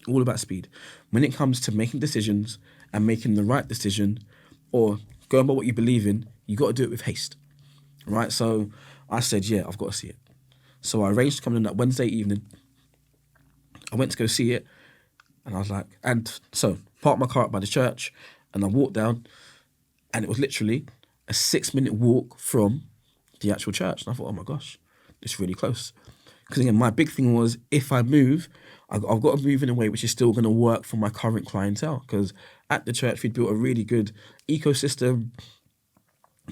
All about speed. When it comes to making decisions and making the right decision or going by what you believe in, you got to do it with haste, right? So I said, yeah, I've got to see it. So I arranged to come in that Wednesday evening. I went to go see it and I was like, and so parked my car up by the church and I walked down and it was literally a 6-minute walk from the actual church. And I thought, oh my gosh, it's really close. Because again, my big thing was if I move, I've got to move in a way which is still going to work for my current clientele. Because at the church, we'd built a really good ecosystem.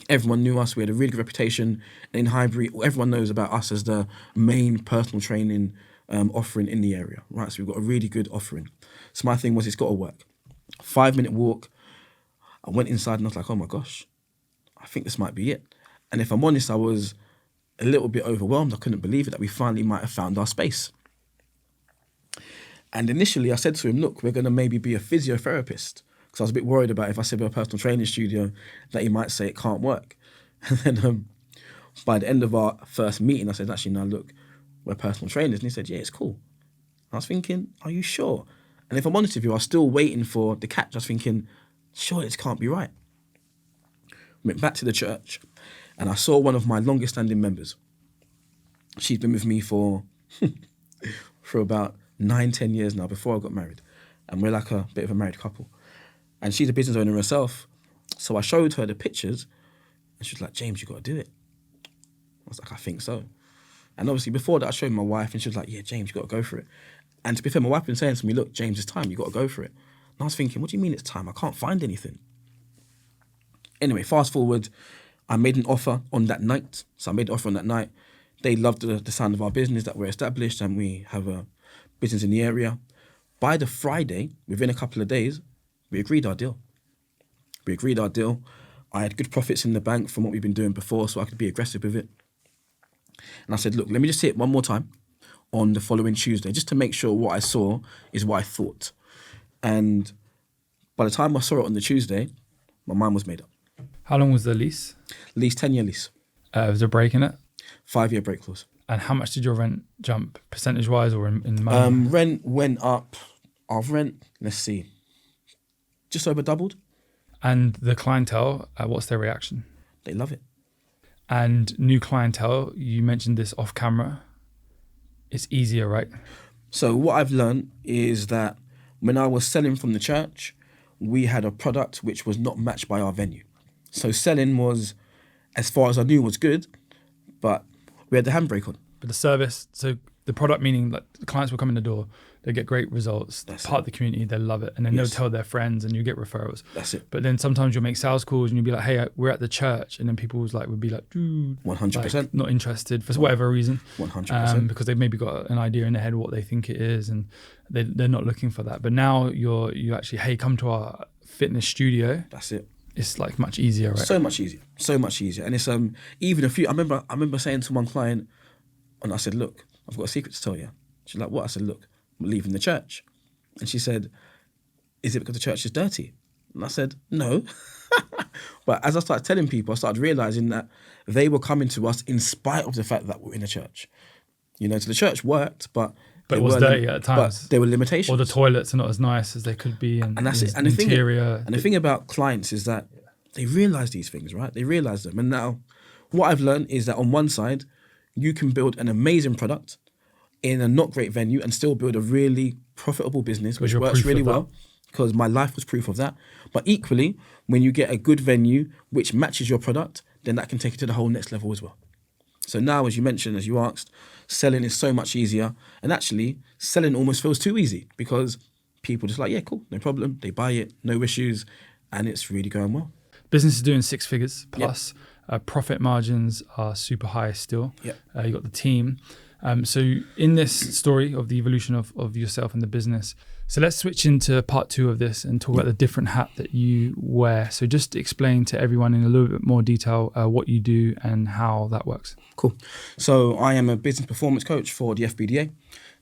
Everyone knew us. We had a really good reputation. And in Highbury, everyone knows about us as the main personal training offering in the area, right? So we've got a really good offering. So my thing was, it's got to work. 5-minute walk. I went inside and I was like, oh my gosh, I think this might be it. And if I'm honest, I was a little bit overwhelmed. I couldn't believe it that we finally might have found our space. And initially I said to him, look, we're going to maybe be a physiotherapist. Because I was a bit worried about if I said we're a personal training studio, that he might say it can't work. And then by the end of our first meeting, I said, actually, no, look, we're personal trainers. And he said, yeah, it's cool. I was thinking, are you sure? And if I'm honest with you, I was still waiting for the catch. I was thinking, sure, this can't be right. Went back to the church and I saw one of my longest standing members. She's been with me for about 9-10 years now, before I got married. And we're like a bit of a married couple. And she's a business owner herself. So I showed her the pictures and she was like, James, you got to do it. I was like, I think so. And obviously before that I showed my wife and she was like, yeah, James, you got to go for it. And to be fair, my wife had been saying to me, look, James, it's time, you got to go for it. And I was thinking, what do you mean it's time? I can't find anything. Anyway, fast forward, I made an offer on that night. So I made an offer on that night. They loved the sound of our business, that we're established and we have a business in the area. By the Friday, within a couple of days, we agreed our deal. I had good profits in the bank from what we've been doing before, so I could be aggressive with it. And I said, look, let me just see it one more time on the following Tuesday, just to make sure what I saw is what I thought. And by the time I saw it on the Tuesday, my mind was made up. How long was the lease? 10-year lease. Was there a break in it? 5-year break clause. And how much did your rent jump, percentage-wise or in money? Rent went up. Our rent, let's see, just over doubled. And the clientele, what's their reaction? They love it. And new clientele, you mentioned this off camera. It's easier, right? So what I've learned is that when I was selling from the church, we had a product which was not matched by our venue. So selling was, as far as I knew, was good, but we had the handbrake on. But the service, so the product, meaning that the clients will come in the door, they get great results, they're part of the community, they love it, and then they'll tell their friends and you get referrals. That's it. But then sometimes you'll make sales calls and you'll be like, hey, we're at the church, and then people would be like, dude, 100%. like, not interested for whatever reason. 100%. Because they've maybe got an idea in their head of what they think it is, and they're not looking for that. But now you actually, hey, come to our fitness studio. That's it. It's like much easier, right? So much easier. And it's even a few. I remember saying to one client, and I said, look, I've got a secret to tell you. She's like, what? I said, look, I'm leaving the church. And she said, is it because the church is dirty? And I said, no. But as I started telling people, I started realizing that they were coming to us in spite of the fact that we're in a church. So the church worked, but it was dirty at times. But there were limitations. Or the toilets are not as nice as they could be. And that's it. And the thing about clients is that they realize these things, right? They realize them. And now what I've learned is that on one side, you can build an amazing product in a not great venue and still build a really profitable business, which works really well, because my life was proof of that. But equally, when you get a good venue which matches your product, then that can take it to the whole next level as well. So now, as you mentioned, as you asked, selling is so much easier. And actually, selling almost feels too easy because people just like, yeah, cool, no problem. They buy it, no issues, and it's really going well. Business is doing 6 figures plus. Yep. Profit margins are super high still. Yep. You got the team. So in this story of the evolution of yourself and the business, so let's switch into part 2 of this and talk about the different hat that you wear. So just explain to everyone in a little bit more detail what you do and how that works. Cool. So I am a business performance coach for the FBDA.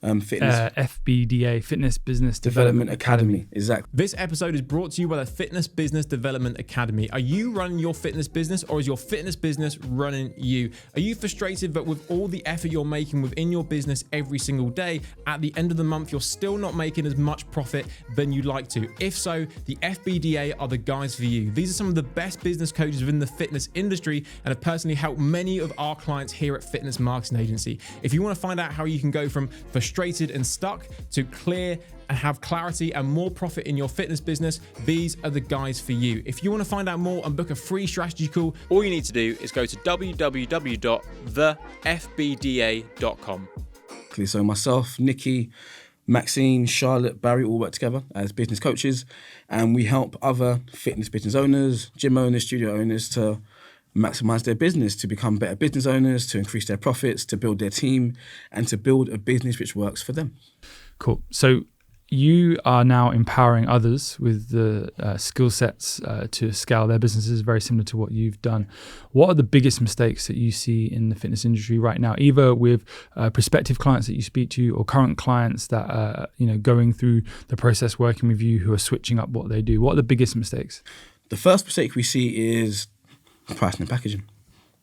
FBDA, Fitness Business Development Academy. Exactly. This episode is brought to you by the Fitness Business Development Academy. Are you running your fitness business, or is your fitness business running you? Are you frustrated, but with all the effort you're making within your business every single day, at the end of the month, you're still not making as much profit than you'd like to? If so, the FBDA are the guys for you. These are some of the best business coaches within the fitness industry and have personally helped many of our clients here at Fitness Marketing Agency. If you want to find out how you can go from frustrated and stuck to clear and have clarity and more profit in your fitness business, these are the guys for you. If you want to find out more and book a free strategy call, all you need to do is go to www.thefbda.com. So myself, Nikki, Maxine, Charlotte, Barry all work together as business coaches, and we help other fitness business owners, gym owners, studio owners to maximize their business, to become better business owners, to increase their profits, to build their team, and to build a business which works for them. Cool. So you are now empowering others with the skill sets to scale their businesses, very similar to what you've done. What are the biggest mistakes that you see in the fitness industry right now, either with prospective clients that you speak to or current clients that are going through the process working with you who are switching up what they do? What are the biggest mistakes? The first mistake we see is pricing and packaging.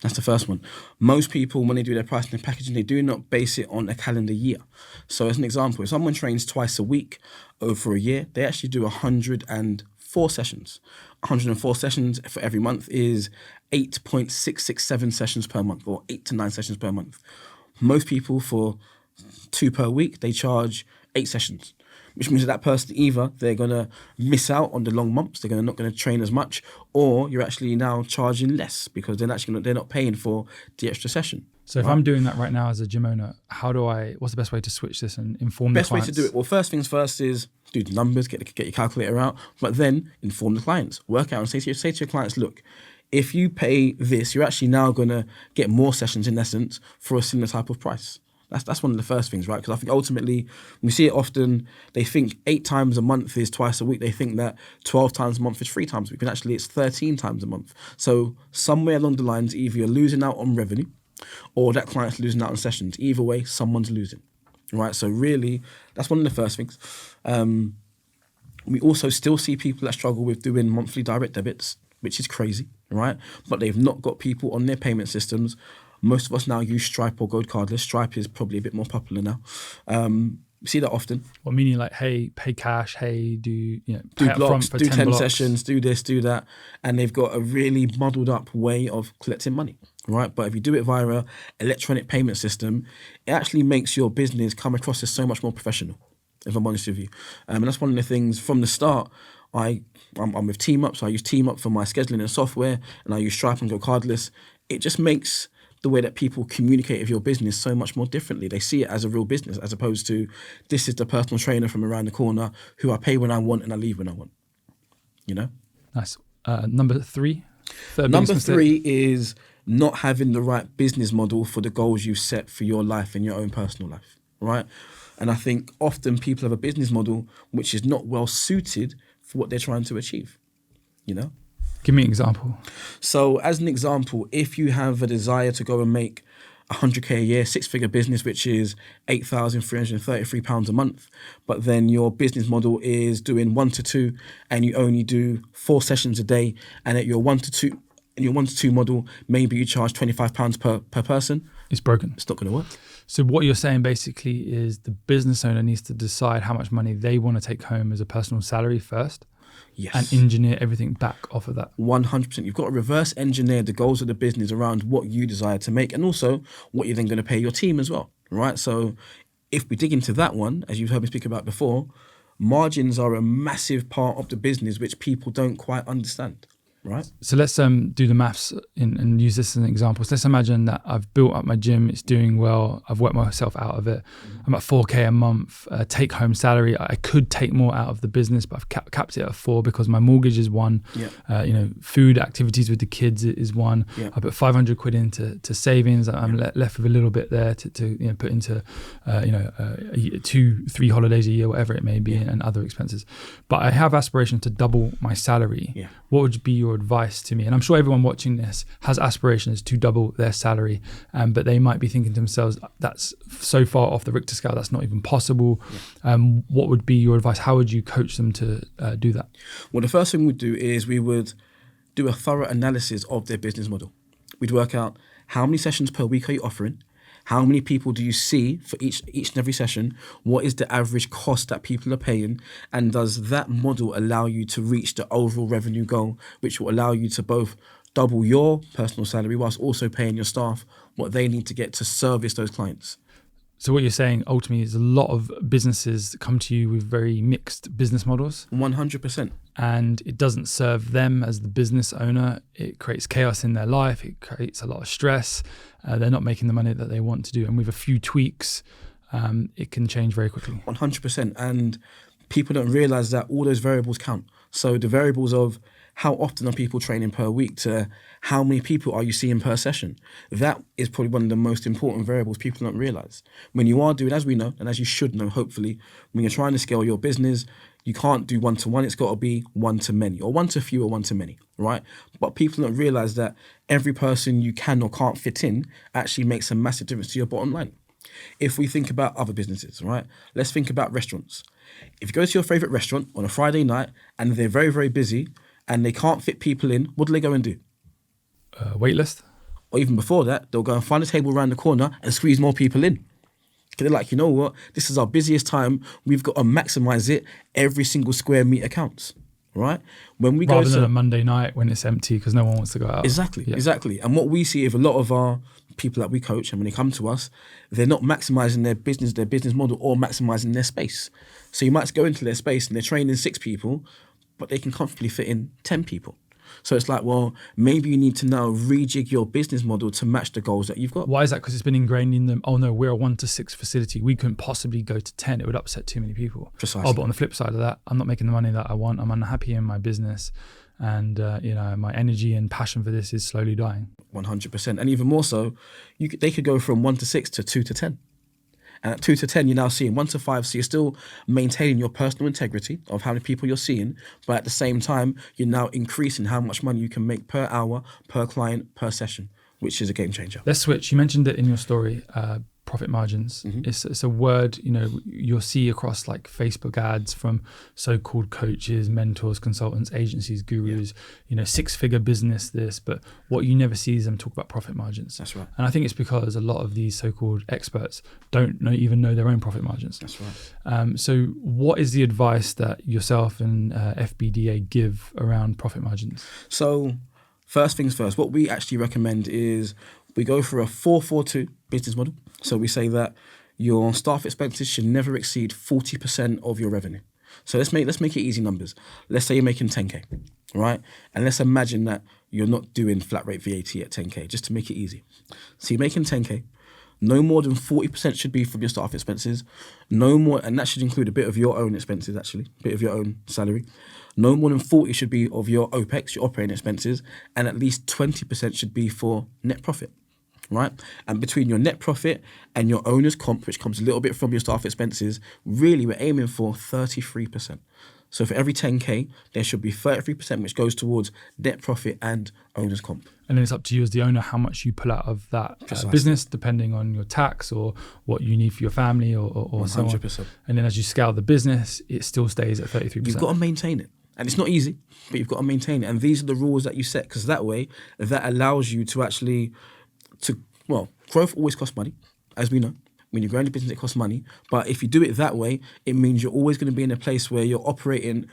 That's the first one. Most people, when they do their pricing and packaging, they do not base it on a calendar year. So as an example, if someone trains twice a week over a year, they actually do 104 sessions. 104 sessions for every month is 8.667 sessions per month, or 8 to 9 sessions per month. Most people, for 2 per week, they charge 8 sessions. Which means that person, either they're going to miss out on the long months, they're not going to train as much, or you're actually now charging less because they're not paying for the extra session. So if I'm doing that right now as a gym owner, what's the best way to switch this and inform the clients? Best way to do it, well, first things first is do the numbers, get your calculator out, but then inform the clients. Work out and say to your clients, look, if you pay this, you're actually now going to get more sessions in essence for a similar type of price. That's one of the first things, right? Because I think ultimately, we see it often, they think 8 times a month is twice a week. They think that 12 times a month is 3 times a week. And actually, it's 13 times a month. So somewhere along the lines, either you're losing out on revenue or that client's losing out on sessions. Either way, someone's losing, right? So really, that's one of the first things. We also still see people that struggle with doing monthly direct debits, which is crazy, right? But they've not got people on their payment systems. Most of us now use Stripe or Gold Cardless. Stripe is probably a bit more popular now. We see that often. Well, meaning like, hey, pay cash, hey, do blocks, do 10 blocks. sessions, do this, do that. And they've got a really muddled up way of collecting money, right? But if you do it via an electronic payment system, it actually makes your business come across as so much more professional. if I'm honest with you. And that's one of the things from the start. I'm with TeamUp, so I use TeamUp for my scheduling and software, and I use Stripe and Go Cardless. It just makes the way that people communicate with your business so much more differently. They see it as a real business as opposed to this is the personal trainer from around the corner who I pay when I want and I leave when I want. You know? Nice. Number three? Number three is not having the right business model for the goals you set for your life and your own personal life, right? And I think often people have a business model which is not well suited for what they're trying to achieve, you know? Give me an example. So as an example, if you have a desire to go and make 100K a year, six-figure business, which is £8,333 a month, but then your business model is doing 1 to 2 and you only do 4 sessions a day, and at your 1 to 2 model, maybe you charge £25 per person. It's broken. It's not going to work. So what you're saying basically is the business owner needs to decide how much money they want to take home as a personal salary first. Yes. And engineer everything back off of that. 100%. You've got to reverse engineer the goals of the business around what you desire to make and also what you're then going to pay your team as well, right? So if we dig into that one, as you've heard me speak about before, margins are a massive part of the business which people don't quite understand, right? So let's do the maths and use this as an example. So let's imagine that I've built up my gym, it's doing well, I've worked myself out of it. I'm at 4K a month, take home salary. I could take more out of the business, but I've capped it at 4 because my mortgage is 1. Yeah. Food activities with the kids is 1. Yeah. I put 500 quid into savings. I'm left with a little bit there to put into 2-3 holidays a year, whatever it may be, and other expenses. But I have aspiration to double my salary. Yeah. What would be your advice to me? And I'm sure everyone watching this has aspirations to double their salary, but they might be thinking to themselves, that's so far off the Richter scale, that's not even possible. What would be your advice? How would you coach them to do that? Well, the first thing we'd do is we would do a thorough analysis of their business model. We'd work out how many sessions per week are you offering? How many people do you see for each and every session? What is the average cost that people are paying? And does that model allow you to reach the overall revenue goal, which will allow you to both double your personal salary whilst also paying your staff what they need to get to service those clients? So what you're saying ultimately is a lot of businesses come to you with very mixed business models. 100%. And it doesn't serve them as the business owner. It creates chaos in their life. It creates a lot of stress. They're not making the money that they want to do. And with a few tweaks, it can change very quickly. 100%. And people don't realize that all those variables count. So the variables of how often are people training per week to how many people are you seeing per session? That is probably one of the most important variables people don't realize. When you are doing, as we know, and as you should know, hopefully, when you're trying to scale your business, you can't do 1-to-1. It's got to be 1-to-many, or 1-to-few, or 1-to-many, right? But people don't realize that every person you can or can't fit in actually makes a massive difference to your bottom line. If we think about other businesses, right? Let's think about restaurants. If you go to your favorite restaurant on a Friday night and they're very, very busy and they can't fit people in, what do they go and do? Wait list. Or even before that, they'll go and find a table around the corner and squeeze more people in. They're like, you know what? This is our busiest time. We've got to maximize it. Every single square meter counts, right? When we Rather go than a Monday night when it's empty because no one wants to go out. Exactly. And what we see with a lot of our people that we coach, and when they come to us, they're not maximizing their business model, or maximizing their space. So you might go into their space and they're training 6 people, but they can comfortably fit in 10 people. So it's like, well, maybe you need to now rejig your business model to match the goals that you've got. Why is that? Because it's been ingrained in them. Oh no, we're a 1-to-6 facility. We couldn't possibly go to 10. It would upset too many people. Precisely. Oh, but on the flip side of that, I'm not making the money that I want. I'm unhappy in my business. And, my energy and passion for this is slowly dying. 100%. And even more so, they could go from 1-to-6 to 2-to-10. And at 2-to-10, you're now seeing 1-to-5. So you're still maintaining your personal integrity of how many people you're seeing. But at the same time, you're now increasing how much money you can make per hour, per client, per session, which is a game changer. Let's switch. You mentioned it in your story, profit margins. Mm-hmm. It's a word, you'll see across like Facebook ads from so-called coaches, mentors, consultants, agencies, gurus, 6-figure business, this, but what you never see is them talk about profit margins. That's right. And I think it's because a lot of these so-called experts don't even know their own profit margins. That's right. So what is the advice that yourself and FBDA give around profit margins? So first things first, what we actually recommend is we go for a 4-4-2 business model. So we say that your staff expenses should never exceed 40% of your revenue. So let's make it easy numbers. Let's say you're making 10K, right? And let's imagine that you're not doing flat rate VAT at 10K, just to make it easy. So you're making 10K. No more than 40% should be from your staff expenses. No more, and that should include a bit of your own expenses, actually, a bit of your own salary. No more than 40 should be of your OPEX, your operating expenses, and at least 20% should be for net profit, right? And between your net profit and your owner's comp, which comes a little bit from your staff expenses, really we're aiming for 33%. So for every 10K, there should be 33%, which goes towards net profit and owner's comp. And then it's up to you as the owner how much you pull out of that business, depending on your tax or what you need for your family or 100%. So on. And then as you scale the business, it still stays at 33%. You've got to maintain it. And it's not easy, but you've got to maintain it. And these are the rules that you set, because that way, that allows you to actually, growth always costs money, as we know. When you're growing a business, it costs money. But if you do it that way, it means you're always going to be in a place where you're operating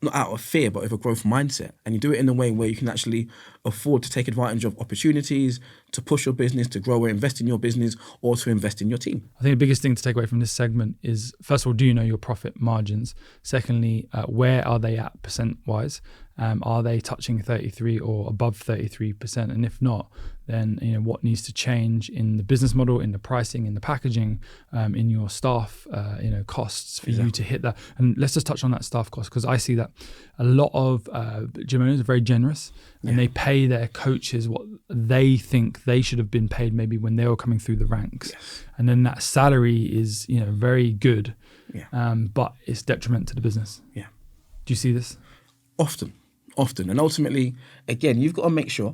not out of fear, but with a growth mindset. And you do it in a way where you can actually afford to take advantage of opportunities, to push your business, to grow or invest in your business, or to invest in your team. I think the biggest thing to take away from this segment is, first of all, do you know your profit margins? Secondly, where are they at percent-wise? Are they touching 33 or above 33%? And if not, then what needs to change in the business model, in the pricing, in the packaging, in your staff, costs for you to hit that. And let's just touch on that staff cost, because I see that a lot of gym owners are very generous and they pay their coaches what they think they should have been paid maybe when they were coming through the ranks. Yes. And then that salary is very good, but it's detriment to the business. Yeah. Do you see this? Often. And ultimately, again, you've got to make sure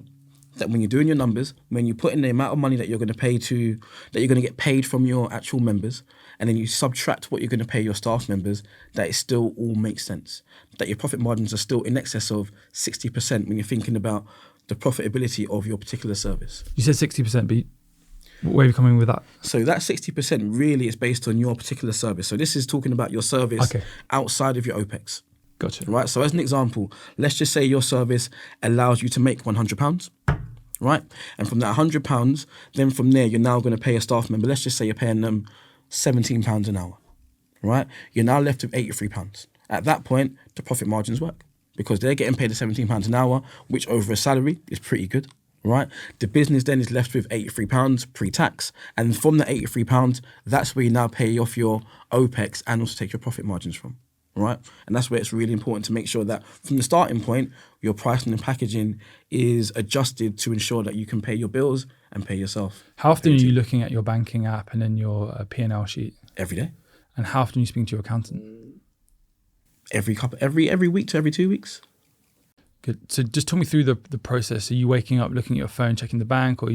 that when you're doing your numbers, when you put in the amount of money that you're going to pay that you're going to get paid from your actual members, and then you subtract what you're going to pay your staff members, that it still all makes sense. That your profit margins are still in excess of 60% when you're thinking about the profitability of your particular service. You said 60%, but where are you coming with that? So that 60% really is based on your particular service. So this is talking about your service outside of your OPEX. Gotcha. Right. So as an example, let's just say your service allows you to make £100, right? And from that £100, then from there, you're now going to pay a staff member. Let's just say you're paying them £17 an hour, right? You're now left with £83. At that point, the profit margins work because they're getting paid the £17 an hour, which over a salary is pretty good, right? The business then is left with £83 pre-tax. And from the £83, that's where you now pay off your OPEX and also take your profit margins from. Right, and that's where it's really important to make sure that from the starting point, your pricing and packaging is adjusted to ensure that you can pay your bills and pay yourself. How often are you looking at your banking app and then your P&L sheet? Every day. And how often are you speaking to your accountant? Every week to every 2 weeks. Good. So just talk me through the process. Are you waking up, looking at your phone, checking the bank, or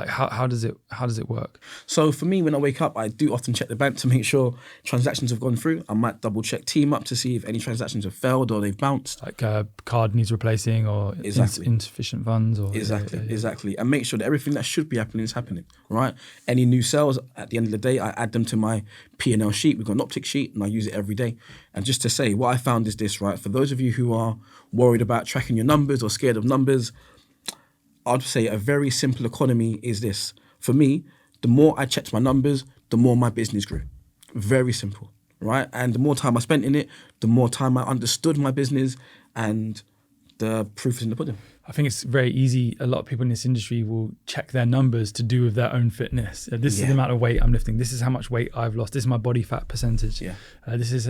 how does it work? So for me, when I wake up, I do often check the bank to make sure transactions have gone through. I might double check Team Up to see if any transactions have failed or they've bounced. Like a card needs replacing or insufficient funds or Exactly. And make sure that everything that should be happening is happening. Right. Any new sales at the end of the day, I add them to my P&L sheet. We've got an optic sheet and I use it every day. And just to say, what I found is this, right? For those of you who are worried about tracking your numbers or scared of numbers, I'd say a very simple economy is this. For me, the more I checked my numbers, the more my business grew. Very simple, right? And the more time I spent in it, the more time I understood my business, and the proof is in the pudding. I think it's very easy. A lot of people in this industry will check their numbers to do with their own fitness. This is the amount of weight I'm lifting. This is how much weight I've lost. This is my body fat percentage. This is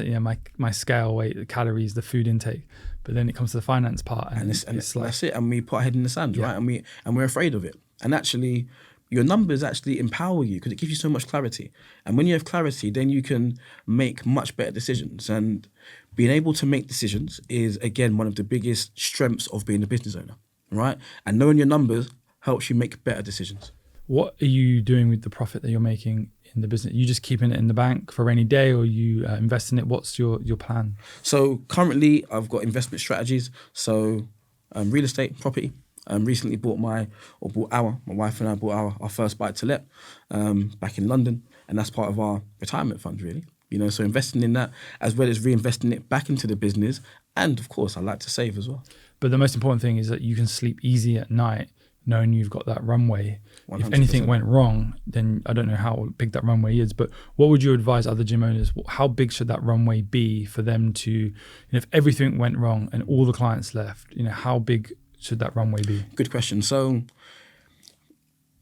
my scale weight, the calories, the food intake. But then it comes to the finance part, and it's like, that's it. And we put our head in the sand, right? And we're afraid of it. And actually, your numbers actually empower you because it gives you so much clarity. And when you have clarity, then you can make much better decisions. And being able to make decisions is, again, one of the biggest strengths of being a business owner, right? And knowing your numbers helps you make better decisions. What are you doing with the profit that you're making in the business? Are you just keeping it in the bank for a rainy day, or you invest in it? What's your plan? So currently, I've got investment strategies. So real estate, property. Recently my wife and I bought our first buy-to-let back in London, and that's part of our retirement fund, really. So investing in that as well as reinvesting it back into the business, and of course, I like to save as well. But the most important thing is that you can sleep easy at night knowing you've got that runway. 100%. If anything went wrong, then I don't know how big that runway is, but what would you advise other gym owners? How big should that runway be for them to, if everything went wrong and all the clients left, how big should that runway be? Good question. So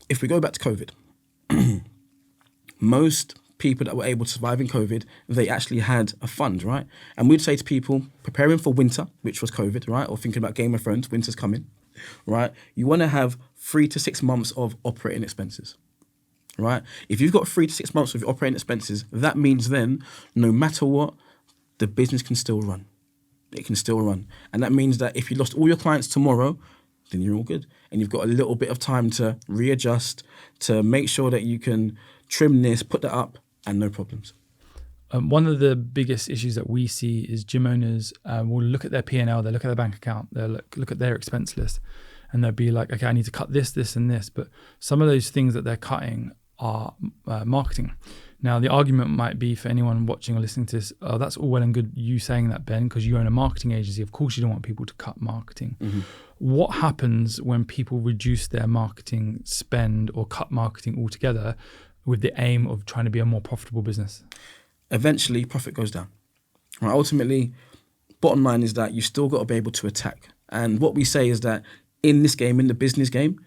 if we go back to COVID, most people that were able to survive in COVID, they actually had a fund, right? And we'd say to people preparing for winter, which was COVID, right? Or thinking about Game of Thrones, winter's coming, right? You want to have 3 to 6 months of operating expenses, right? If you've got 3 to 6 months of your operating expenses, that means then no matter what, the business can still run. It can still run. And that means that if you lost all your clients tomorrow, then you're all good. And you've got a little bit of time to readjust, to make sure that you can trim this, put that up, and no problems. One of the biggest issues that we see is gym owners will look at their P&L, they'll look at their bank account, they'll look at their expense list, and they'll be like, okay, I need to cut this, this, and this. But some of those things that they're cutting are marketing. Now, the argument might be for anyone watching or listening to this, oh, that's all well and good you saying that, Ben, because you own a marketing agency. Of course, you don't want people to cut marketing. Mm-hmm. What happens when people reduce their marketing spend or cut marketing altogether with the aim of trying to be a more profitable business? Eventually, profit goes down. Right? Ultimately, bottom line is that you still got to be able to attack. And what we say is that in this game, in the business game,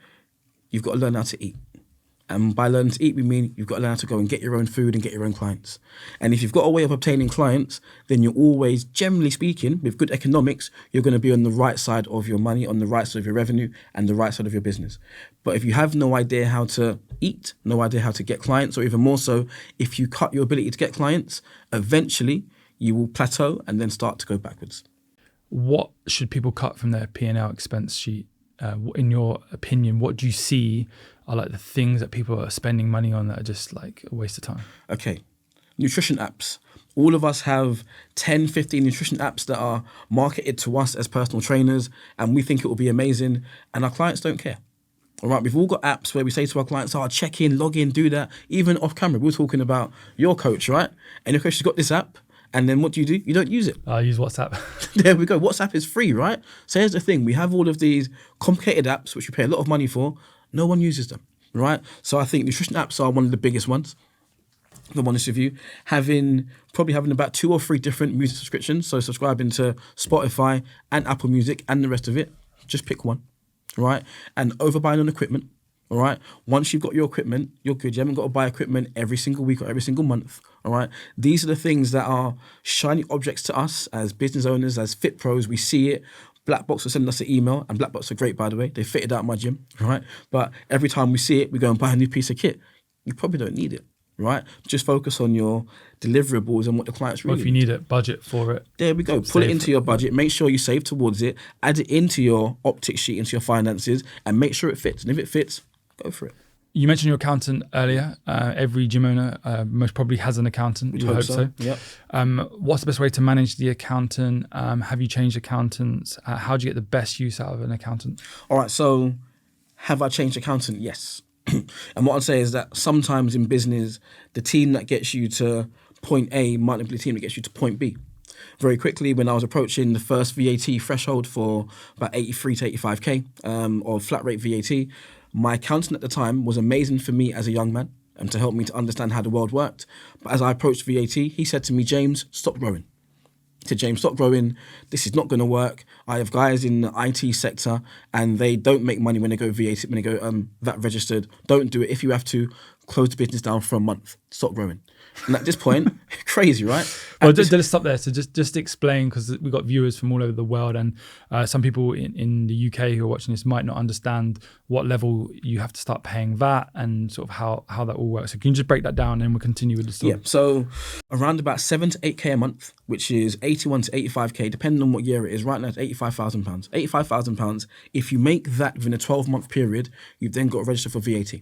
you've got to learn how to eat. And by learning to eat, we mean you've got to learn how to go and get your own food and get your own clients. And if you've got a way of obtaining clients, then you're always, generally speaking, with good economics, you're going to be on the right side of your money, on the right side of your revenue, and the right side of your business. But if you have no idea how to eat, no idea how to get clients, or even more so, if you cut your ability to get clients, eventually you will plateau and then start to go backwards. What should people cut from their P&L expense sheet? In your opinion, what do you see are like the things that people are spending money on that are just like a waste of time? Okay, nutrition apps. All of us have 10, 15 nutrition apps that are marketed to us as personal trainers, and we think it will be amazing, and our clients don't care. All right, we've all got apps where we say to our clients, check in, log in, do that. Even off camera, we were talking about your coach, right? And your coach has got this app, and then what do? You don't use it. I use WhatsApp. There we go. WhatsApp is free, right? So here's the thing. We have all of these complicated apps, which we pay a lot of money for. No one uses them, right? So I think nutrition apps are one of the biggest ones. If I'm honest with you, probably having about 2 or 3 different music subscriptions. So subscribing to Spotify and Apple Music and the rest of it. Just pick one, right? And overbuying on equipment. All right. Once you've got your equipment, you're good. You haven't got to buy equipment every single week or every single month. All right. These are the things that are shiny objects to us as business owners, as fit pros. We see it. Black Box will send us an email, and Black Box are great, by the way. They fitted out my gym. All right. But every time we see it, we go and buy a new piece of kit. You probably don't need it. Right. Just focus on your deliverables and what the clients really Or if you need it, budget for it. There we go. Pull it into your budget. Make sure you save towards it. Add it into your optics sheet, into your finances, and make sure it fits. And if it fits, go for it. You mentioned your accountant earlier. Every gym owner most probably has an accountant. You hope so. Yep. What's the best way to manage the accountant? Have you changed accountants? How do you get the best use out of an accountant? All right. So have I changed accountant? Yes. And what I'd say is that sometimes in business, the team that gets you to point A might not be the team that gets you to point B. Very quickly, when I was approaching the first VAT threshold for about 83 to 85K of flat rate VAT, my accountant at the time was amazing for me as a young man and to help me to understand how the world worked. But as I approached VAT, he said to me, James, stop growing. He said, James, stop growing. This is not going to work. I have guys in the IT sector and they don't make money when they go VAT, when they go VAT registered. Don't do it. If you have to, close the business down for a month. Stop growing. And at this point, crazy, right? Well, just stop there. So just explain, because we've got viewers from all over the world, and some people in the UK who are watching this might not understand what level you have to start paying VAT and sort of how that all works. So can you just break that down and we'll continue with the story? Yeah, so around about 7 to 8K a month, which is 81 to 85K, depending on what year it is. Right now it's £85,000. £85,000. If you make that within a 12-month period, you've then got to register for VAT.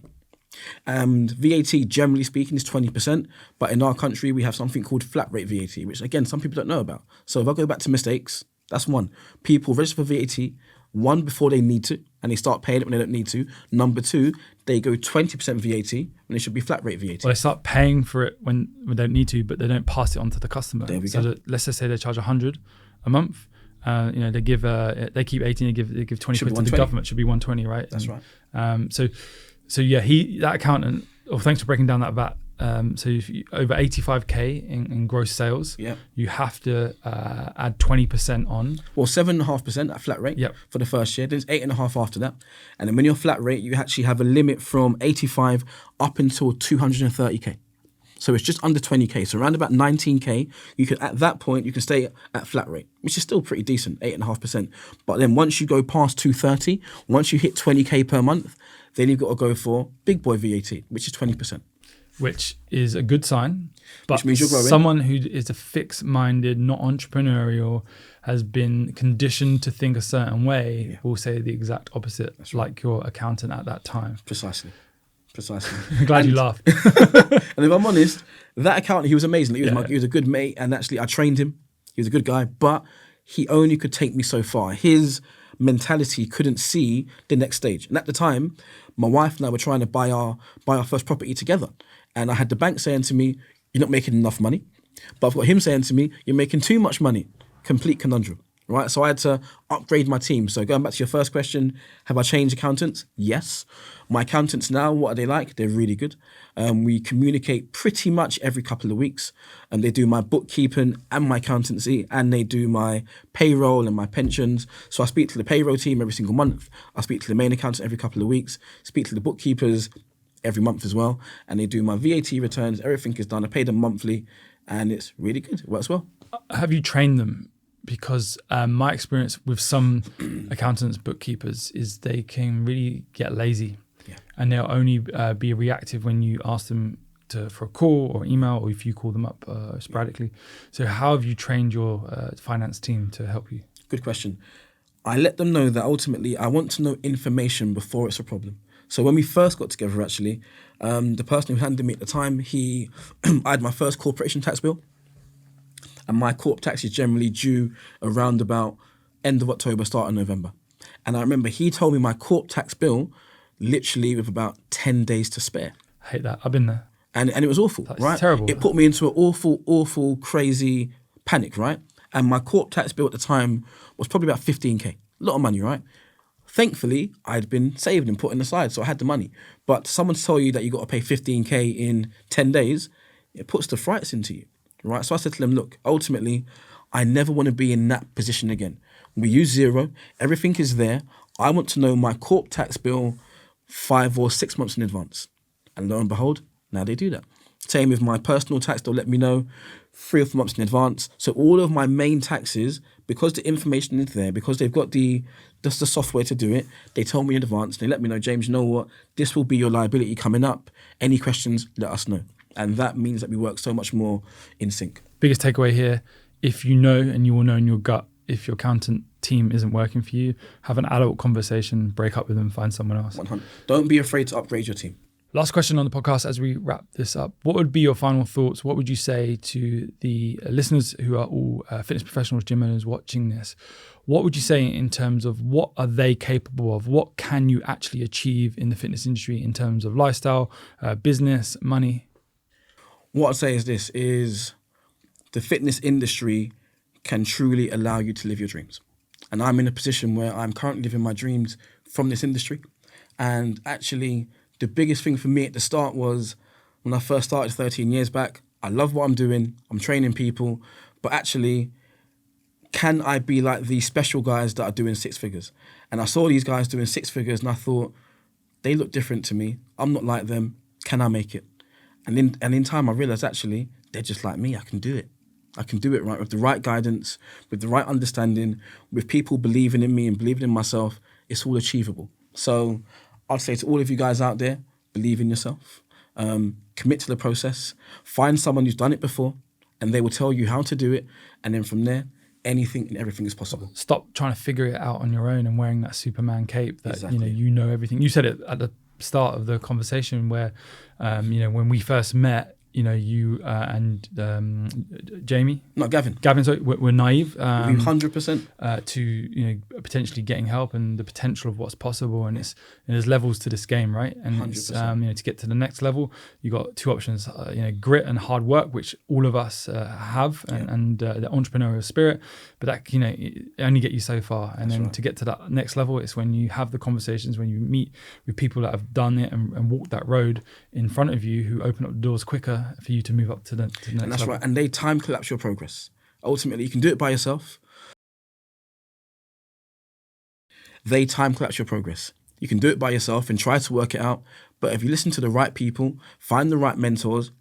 And VAT, generally speaking, is 20%. But in our country, we have something called flat rate VAT, which, again, some people don't know about. So if I go back to mistakes, that's one. People register for VAT, one, before they need to, and they start paying it when they don't need to. Number two, they go 20% VAT when it should be flat rate VAT. Well, they start paying for it when they don't need to, but they don't pass it on to the customer. There we go. So let's just say they charge 100 a month. They keep 18, they give 20 Should be quid to the 120. government. Should be 120, right? That's right. So yeah, that accountant. Oh, thanks for breaking down that VAT. So if you, over 85k in gross sales, Yeah. you have to add 20% on. Well, 7.5% at flat rate Yep. for the first year. Then it's 8.5% after that. And then when you're flat rate, you actually have a limit from 85 up until 230k. So it's just under 20k. So around about 19k, at that point you can stay at flat rate, which is still pretty decent, 8.5%. But then once you go past 230, once you hit 20k per month, then you've got to go for big boy VAT, which is 20%. Which is a good sign. But Which means you're growing. Someone who is a fixed-minded, not entrepreneurial, has been conditioned to think a certain way, will say the exact opposite, like your accountant at that time. Precisely. I'm glad you laughed. And if I'm honest, that accountant, he was amazing. He was a good mate, and actually I trained him. He was a good guy, but he only could take me so far. His mentality couldn't see the next stage. And at the time, my wife and I were trying to buy our first property together. And I had the bank saying to me, "You're not making enough money." But I've got him saying to me, "You're making too much money." Complete conundrum, right? So I had to upgrade my team. So going back to your first question, have I changed accountants? Yes. My accountants now, what are they like? They're really good. We communicate pretty much every couple of weeks. They do my bookkeeping and my accountancy, and they do my payroll and my pensions. So I speak to the payroll team every single month. I speak to the main accountant every couple of weeks, speak to the bookkeepers every month as well. And they do my VAT returns. Everything is done. I pay them monthly, and it's really good. It works well. Have you trained them? Because my experience with some accountants, bookkeepers, is they can really get lazy. Yeah. And they'll only be reactive when you ask them for a call or email, or if you call them up sporadically. So how have you trained your finance team to help you? Good question. I let them know that ultimately I want to know information before it's a problem. So when we first got together, actually, the person who handled me at the time, I had my first corporation tax bill. And my corp tax is generally due around about end of October, start of November. And I remember he told me my corp tax bill literally with about 10 days to spare. I hate that. I've been there. And it was awful, That's right? terrible. It put me into an awful, crazy panic, right? And my corp tax bill at the time was probably about 15k. A lot of money, right? Thankfully, I'd been saved and putting aside, so I had the money. But someone to tell you that you got to pay 15k in 10 days, it puts the frights into you, right? So I said to them, look, ultimately, I never want to be in that position again. We use Xero. Everything is there. I want to know my corp tax bill 5 or 6 months in advance. And lo and behold, now they do that. Same with my personal tax, they'll let me know 3 or 4 months in advance. So all of my main taxes, because the information is there, because they've got just the software to do it, they tell me in advance. They let me know, James, you know what? This will be your liability coming up. Any questions, let us know. And that means that we work so much more in sync. Biggest takeaway here, if you know, and you will know in your gut, if your accountant team isn't working for you, have an adult conversation, break up with them, find someone else. 100. Don't be afraid to upgrade your team. Last question on the podcast as we wrap this up. What would be your final thoughts? What would you say to the listeners who are all fitness professionals, gym owners watching this? What would you say in terms of what are they capable of? What can you actually achieve in the fitness industry in terms of lifestyle, business, money? What I'd say is this, is the fitness industry can truly allow you to live your dreams. And I'm in a position where I'm currently living my dreams from this industry. And actually, the biggest thing for me at the start was when I first started 13 years back, I love what I'm doing, I'm training people, but actually, can I be like these special guys that are doing 6 figures? And I saw these guys doing 6 figures and I thought, they look different to me, I'm not like them, can I make it? And in time I realized actually, they're just like me, I can do it. I can do it right with the right guidance, with the right understanding, with people believing in me and believing in myself, it's all achievable. So I'd say to all of you guys out there, believe in yourself, commit to the process, find someone who's done it before, and they will tell you how to do it. And then from there, anything and everything is possible. Stop trying to figure it out on your own and wearing that Superman cape that Exactly. you know everything. You said it at the start of the conversation where when we first met, you and Jamie, Not Gavin. sorry, we're naive 100%. to potentially getting help and the potential of what's possible. And there's levels to this game, right? And it's, to get to the next level, you got two options: grit and hard work, which all of us have, and the entrepreneurial spirit. But that it only get you so far. And then to get to that next level, it's when you have the conversations, when you meet with people that have done it and walked that road in front of you, who open up the doors quicker for you to move up to the next level. And that's right. And they time collapse your progress. Ultimately, you can do it by yourself. They time collapse your progress. You can do it by yourself and try to work it out. But if you listen to the right people, find the right mentors,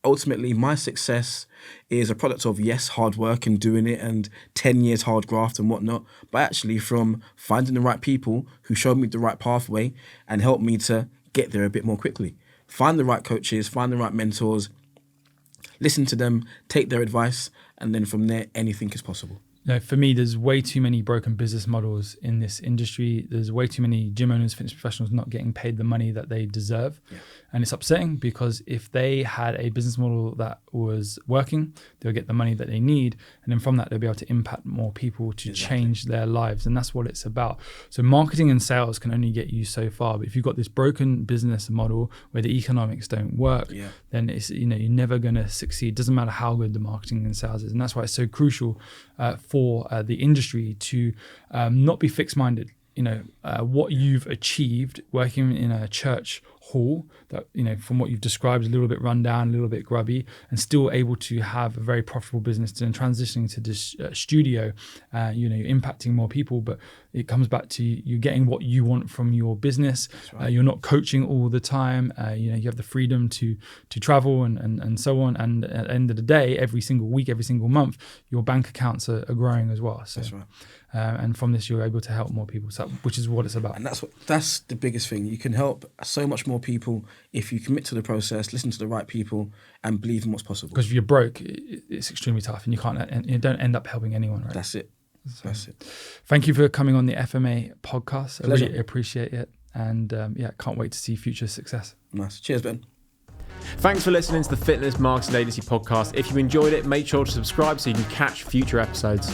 ultimately my success is a product of, yes, hard work and doing it and 10 years hard graft and whatnot, but actually from finding the right people who showed me the right pathway and helped me to get there a bit more quickly. Find the right coaches, find the right mentors, listen to them, take their advice, and then from there, anything is possible. For me, there's way too many broken business models in this industry. There's way too many gym owners, fitness professionals not getting paid the money that they deserve. Yeah. And it's upsetting, because if they had a business model that was working, they'll get the money that they need. And then from that, they'll be able to impact more people to change their lives. And that's what it's about. So marketing and sales can only get you so far. But if you've got this broken business model where the economics don't work, then it's, you're never going to succeed. Doesn't matter how good the marketing and sales is. And that's why it's so crucial for the industry to not be fixed-minded. What you've achieved working in a church hall that, from what you've described, a little bit run down, a little bit grubby, and still able to have a very profitable business, and transitioning to this studio, you're impacting more people, but it comes back to you getting what you want from your business. Right. You're not coaching all the time. You have the freedom to travel and so on. And at the end of the day, every single week, every single month, your bank accounts are growing as well. So, that's right. And from this, you're able to help more people, which is what it's about. And that's the biggest thing. You can help so much more people if you commit to the process, listen to the right people, and believe in what's possible. Because if you're broke, it's extremely tough, and you don't end up helping anyone, right? That's it. That's it. Thank you for coming on the FMA podcast. Pleasure. I really appreciate it, and can't wait to see future success. Nice. Cheers, Ben. Thanks for listening to the Fitness Marketing Agency podcast. If you enjoyed it, make sure to subscribe so you can catch future episodes.